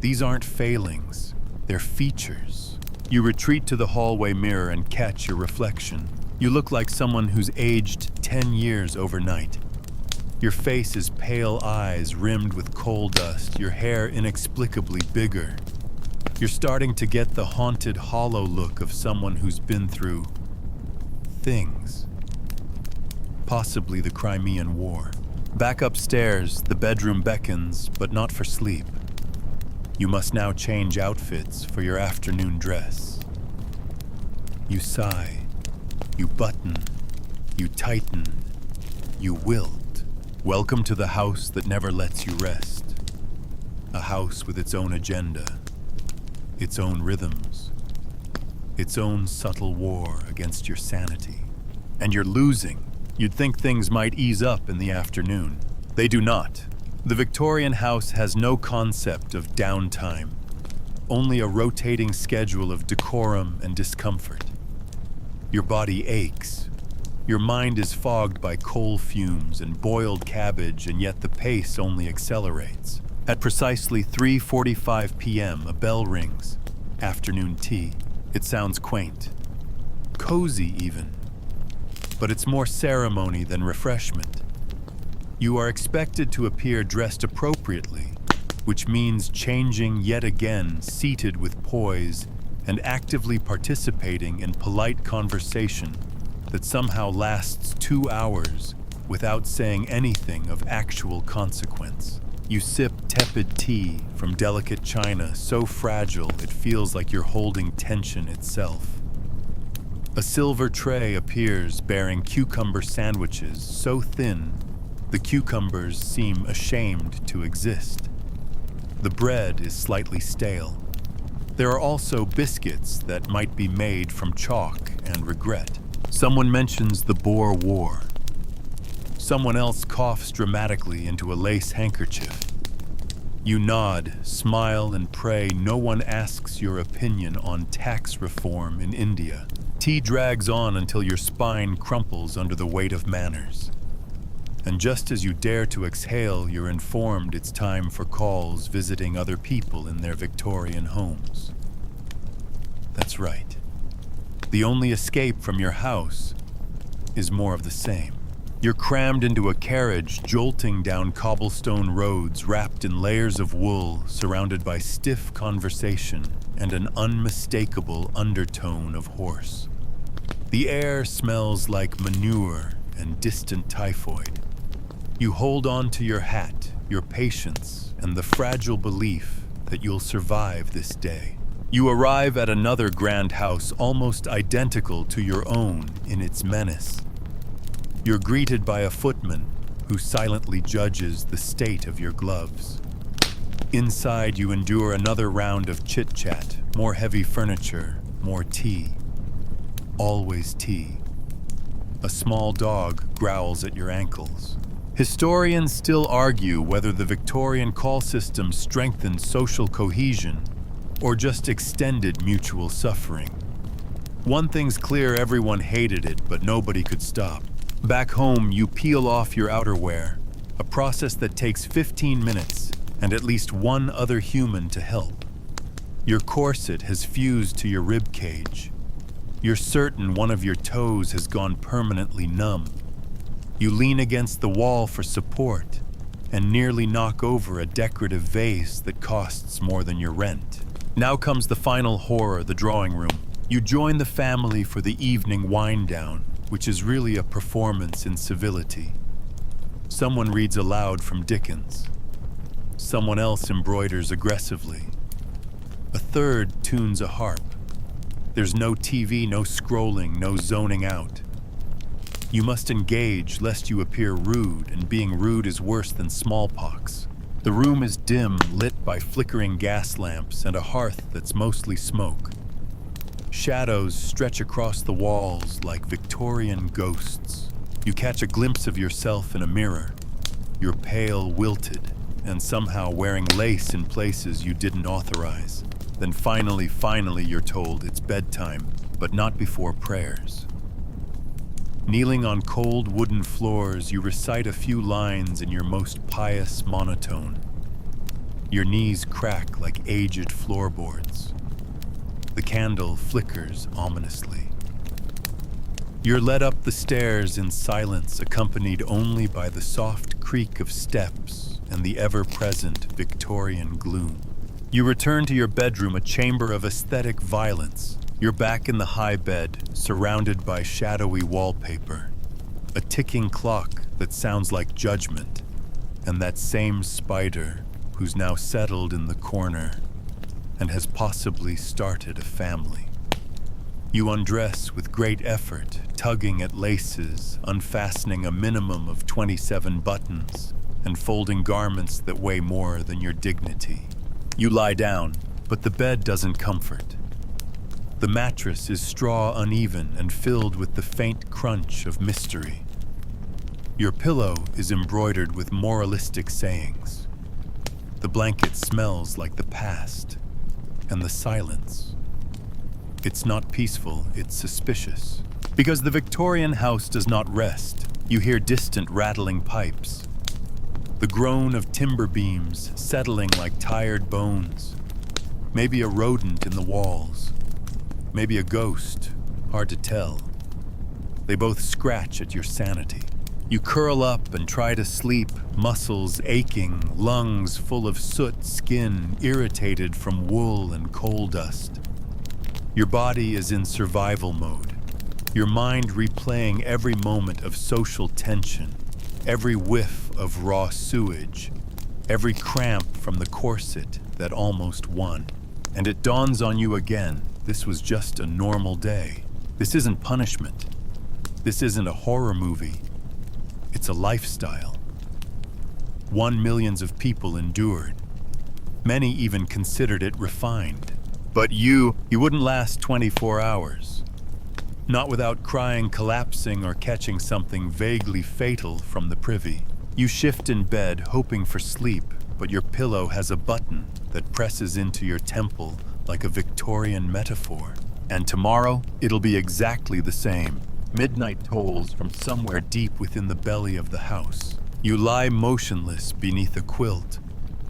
These aren't failings, they're features. You retreat to the hallway mirror and catch your reflection. You look like someone who's aged 10 years overnight. Your face is pale eyes rimmed with coal dust, your hair inexplicably bigger. You're starting to get the haunted, hollow look of someone who's been through things. Possibly the Crimean War. Back upstairs, the bedroom beckons, but not for sleep. You must now change outfits for your afternoon dress. You sigh. You button. You tighten. You wilt. Welcome to the house that never lets you rest. A house with its own agenda. Its own rhythms. Its own subtle war against your sanity. And you're losing. You'd think things might ease up in the afternoon. They do not. The Victorian house has no concept of downtime, only a rotating schedule of decorum and discomfort. Your body aches. Your mind is fogged by coal fumes and boiled cabbage, and yet the pace only accelerates. At precisely 3:45 p.m., a bell rings. Afternoon tea. It sounds quaint. Cozy, even. But it's more ceremony than refreshment. You are expected to appear dressed appropriately, which means changing yet again, seated with poise and actively participating in polite conversation that somehow lasts 2 hours without saying anything of actual consequence. You sip tepid tea from delicate china so fragile it feels like you're holding tension itself. A silver tray appears bearing cucumber sandwiches so thin the cucumbers seem ashamed to exist. The bread is slightly stale. There are also biscuits that might be made from chalk and regret. Someone mentions the Boer War. Someone else coughs dramatically into a lace handkerchief. You nod, smile, and pray no one asks your opinion on tax reform in India. Tea drags on until your spine crumples under the weight of manners. And just as you dare to exhale, you're informed it's time for calls visiting other people in their Victorian homes. That's right. The only escape from your house is more of the same. You're crammed into a carriage, jolting down cobblestone roads wrapped in layers of wool, surrounded by stiff conversation and an unmistakable undertone of horse. The air smells like manure and distant typhoid. You hold on to your hat, your patience, and the fragile belief that you'll survive this day. You arrive at another grand house almost identical to your own in its menace. You're greeted by a footman who silently judges the state of your gloves. Inside, you endure another round of chit-chat, more heavy furniture, more tea. Always tea. A small dog growls at your ankles. Historians still argue whether the Victorian call system strengthened social cohesion or just extended mutual suffering. One thing's clear, everyone hated it, but nobody could stop. Back home, you peel off your outerwear, a process that takes 15 minutes and at least one other human to help. Your corset has fused to your rib cage. You're certain one of your toes has gone permanently numb. You lean against the wall for support and nearly knock over a decorative vase that costs more than your rent. Now comes the final horror, the drawing room. You join the family for the evening wind down, which is really a performance in civility. Someone reads aloud from Dickens. Someone else embroiders aggressively. A third tunes a harp. There's no TV, no scrolling, no zoning out. You must engage lest you appear rude, and being rude is worse than smallpox. The room is dim, lit by flickering gas lamps and a hearth that's mostly smoke. Shadows stretch across the walls like Victorian ghosts. You catch a glimpse of yourself in a mirror. You're pale, wilted, and somehow wearing lace in places you didn't authorize. Then finally, you're told it's bedtime, but not before prayers. Kneeling on cold wooden floors, you recite a few lines in your most pious monotone. Your knees crack like aged floorboards. The candle flickers ominously. You're led up the stairs in silence, accompanied only by the soft creak of steps and the ever-present Victorian gloom. You return to your bedroom, a chamber of aesthetic violence. You're back in the high bed, surrounded by shadowy wallpaper, a ticking clock that sounds like judgment, and that same spider who's now settled in the corner and has possibly started a family. You undress with great effort, tugging at laces, unfastening a minimum of 27 buttons, and folding garments that weigh more than your dignity. You lie down, but the bed doesn't comfort. The mattress is straw uneven and filled with the faint crunch of mystery. Your pillow is embroidered with moralistic sayings. The blanket smells like the past, and the silence. It's not peaceful, it's suspicious. Because the Victorian house does not rest. You hear distant rattling pipes, the groan of timber beams settling like tired bones. Maybe a rodent in the walls. Maybe a ghost, hard to tell. They both scratch at your sanity. You curl up and try to sleep, muscles aching, lungs full of soot, skin irritated from wool and coal dust. Your body is in survival mode, your mind replaying every moment of social tension, every whiff of raw sewage, every cramp from the corset that almost won. And it dawns on you again, this was just a normal day. This isn't punishment. This isn't a horror movie. It's a lifestyle. One millions of people endured. Many even considered it refined. But you wouldn't last 24 hours. Not without crying, collapsing, or catching something vaguely fatal from the privy. You shift in bed, hoping for sleep, but your pillow has a button that presses into your temple like a Victorian metaphor. And tomorrow, it'll be exactly the same. Midnight tolls from somewhere deep within the belly of the house. You lie motionless beneath a quilt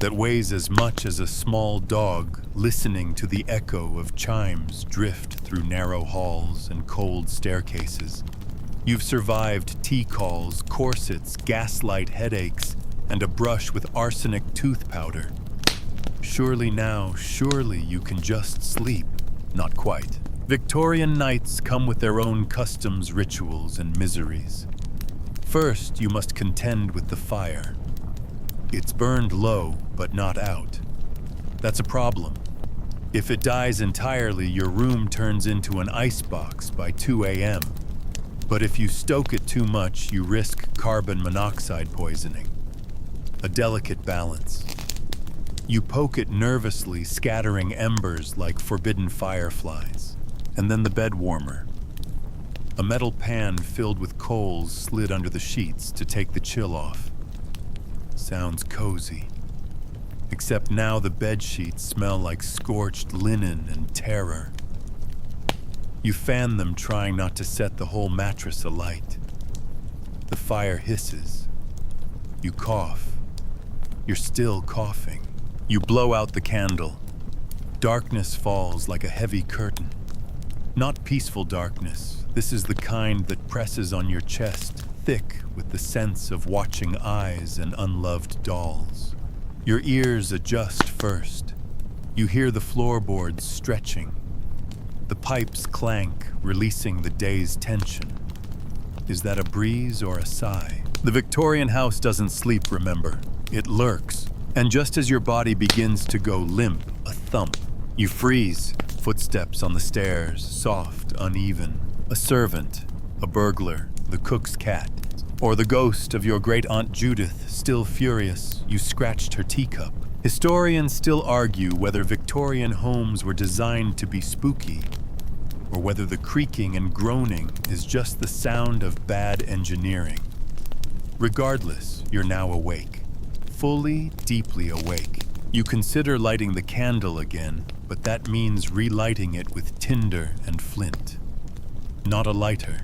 that weighs as much as a small dog, listening to the echo of chimes drift through narrow halls and cold staircases. You've survived tea calls, corsets, gaslight headaches, and a brush with arsenic tooth powder. Surely you can just sleep. Not quite. Victorian nights come with their own customs, rituals, and miseries. First, you must contend with the fire. It's burned low, but not out. That's a problem. If it dies entirely, your room turns into an icebox by 2 a.m. But if you stoke it too much, you risk carbon monoxide poisoning. A delicate balance. You poke it nervously, scattering embers like forbidden fireflies. And then the bed warmer. A metal pan filled with coals slid under the sheets to take the chill off. Sounds cozy. Except now the bed sheets smell like scorched linen and terror. You fan them, trying not to set the whole mattress alight. The fire hisses. You cough. You're still coughing. You blow out the candle. Darkness falls like a heavy curtain. Not peaceful darkness. This is the kind that presses on your chest, thick with the sense of watching eyes and unloved dolls. Your ears adjust first. You hear the floorboards stretching. The pipes clank, releasing the day's tension. Is that a breeze or a sigh? The Victorian house doesn't sleep, remember. It lurks. And just as your body begins to go limp, a thump. You freeze. Footsteps on the stairs, soft, uneven. A servant, a burglar, the cook's cat, or the ghost of your great-aunt Judith, still furious, you scratched her teacup. Historians still argue whether Victorian homes were designed to be spooky, or whether the creaking and groaning is just the sound of bad engineering. Regardless, you're now awake. Fully, deeply awake. You consider lighting the candle again, but that means relighting it with tinder and flint. Not a lighter.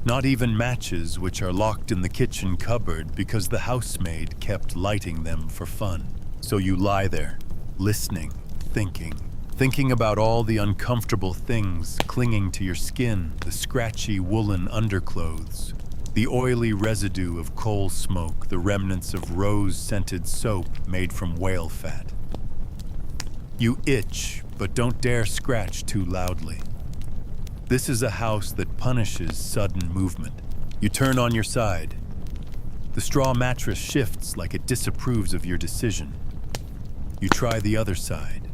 Not even matches, which are locked in the kitchen cupboard because the housemaid kept lighting them for fun. So you lie there, listening, thinking about all the uncomfortable things clinging to your skin, the scratchy woolen underclothes, the oily residue of coal smoke, the remnants of rose-scented soap made from whale fat. You itch, but don't dare scratch too loudly. This is a house that punishes sudden movement. You turn on your side. The straw mattress shifts like it disapproves of your decision. You try the other side.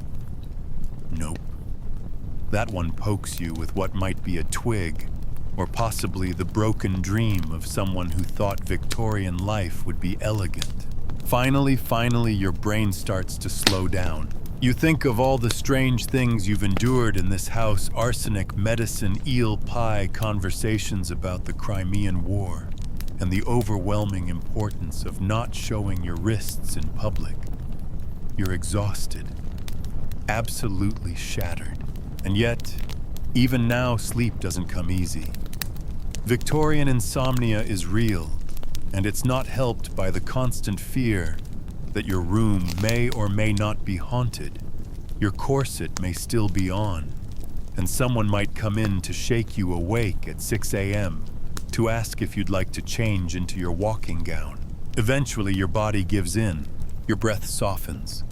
Nope. That one pokes you with what might be a twig, or possibly the broken dream of someone who thought Victorian life would be elegant. Finally, your brain starts to slow down. You think of all the strange things you've endured in this house: arsenic, medicine, eel pie, conversations about the Crimean War, and the overwhelming importance of not showing your wrists in public. You're exhausted, absolutely shattered. And yet, even now, sleep doesn't come easy. Victorian insomnia is real, and it's not helped by the constant fear that your room may or may not be haunted. Your corset may still be on, and someone might come in to shake you awake at 6 a.m. to ask if you'd like to change into your walking gown. Eventually, your body gives in. Your breath softens.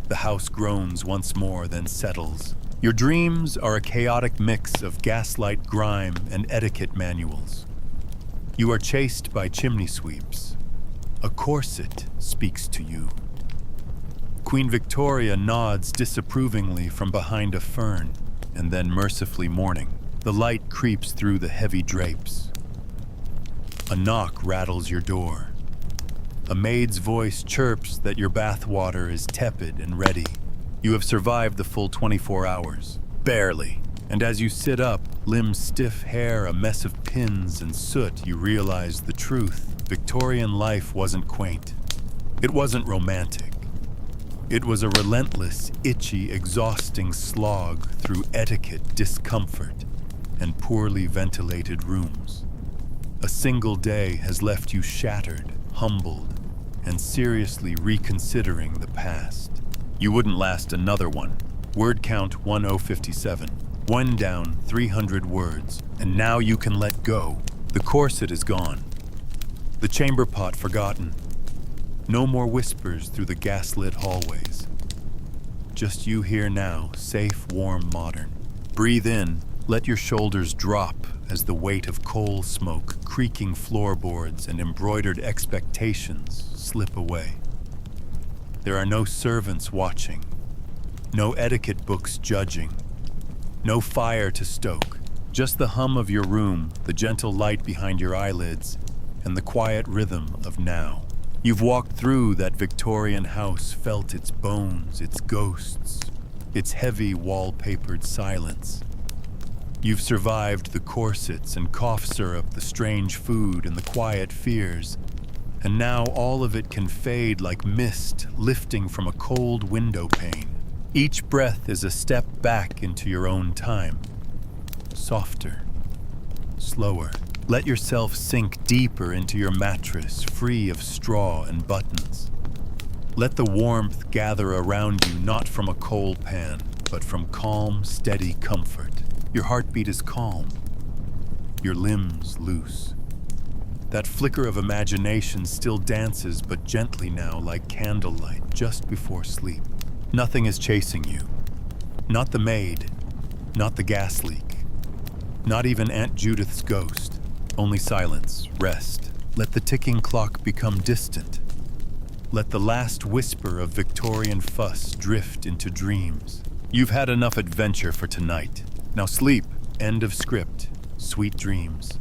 The house groans once more, then settles. Your dreams are a chaotic mix of gaslight grime and etiquette manuals. You are chased by chimney sweeps. A corset speaks to you. Queen Victoria nods disapprovingly from behind a fern, and then mercifully mourning. The light creeps through the heavy drapes. A knock rattles your door. A maid's voice chirps that your bath water is tepid and ready. You have survived the full 24 hours. Barely. And as you sit up, limbs stiff, hair a mess of pins and soot, you realize the truth. Victorian life wasn't quaint. It wasn't romantic. It was a relentless, itchy, exhausting slog through etiquette, discomfort, and poorly ventilated rooms. A single day has left you shattered, humbled, and seriously reconsidering the past. You wouldn't last another one. Word count 1057. One down, 300 words. And now you can let go. The corset is gone. The chamber pot forgotten. No more whispers through the gaslit hallways. Just you here now, safe, warm, modern. Breathe in, let your shoulders drop as the weight of coal smoke, creaking floorboards, and embroidered expectations slip away. There are no servants watching, no etiquette books judging, no fire to stoke, just the hum of your room, the gentle light behind your eyelids, and the quiet rhythm of now. You've walked through that Victorian house, felt its bones, its ghosts, its heavy wallpapered silence. You've survived the corsets and cough syrup, the strange food and the quiet fears, and now all of it can fade like mist lifting from a cold window pane. Each breath is a step back into your own time. Softer, slower. Let yourself sink deeper into your mattress, free of straw and buttons. Let the warmth gather around you, not from a coal pan, but from calm, steady comfort. Your heartbeat is calm, your limbs loose. That flicker of imagination still dances, but gently now, like candlelight, just before sleep. Nothing is chasing you. Not the maid, not the gas leak, not even Aunt Judith's ghost. Only silence, rest. Let the ticking clock become distant. Let the last whisper of Victorian fuss drift into dreams. You've had enough adventure for tonight. Now sleep. End of script. Sweet dreams.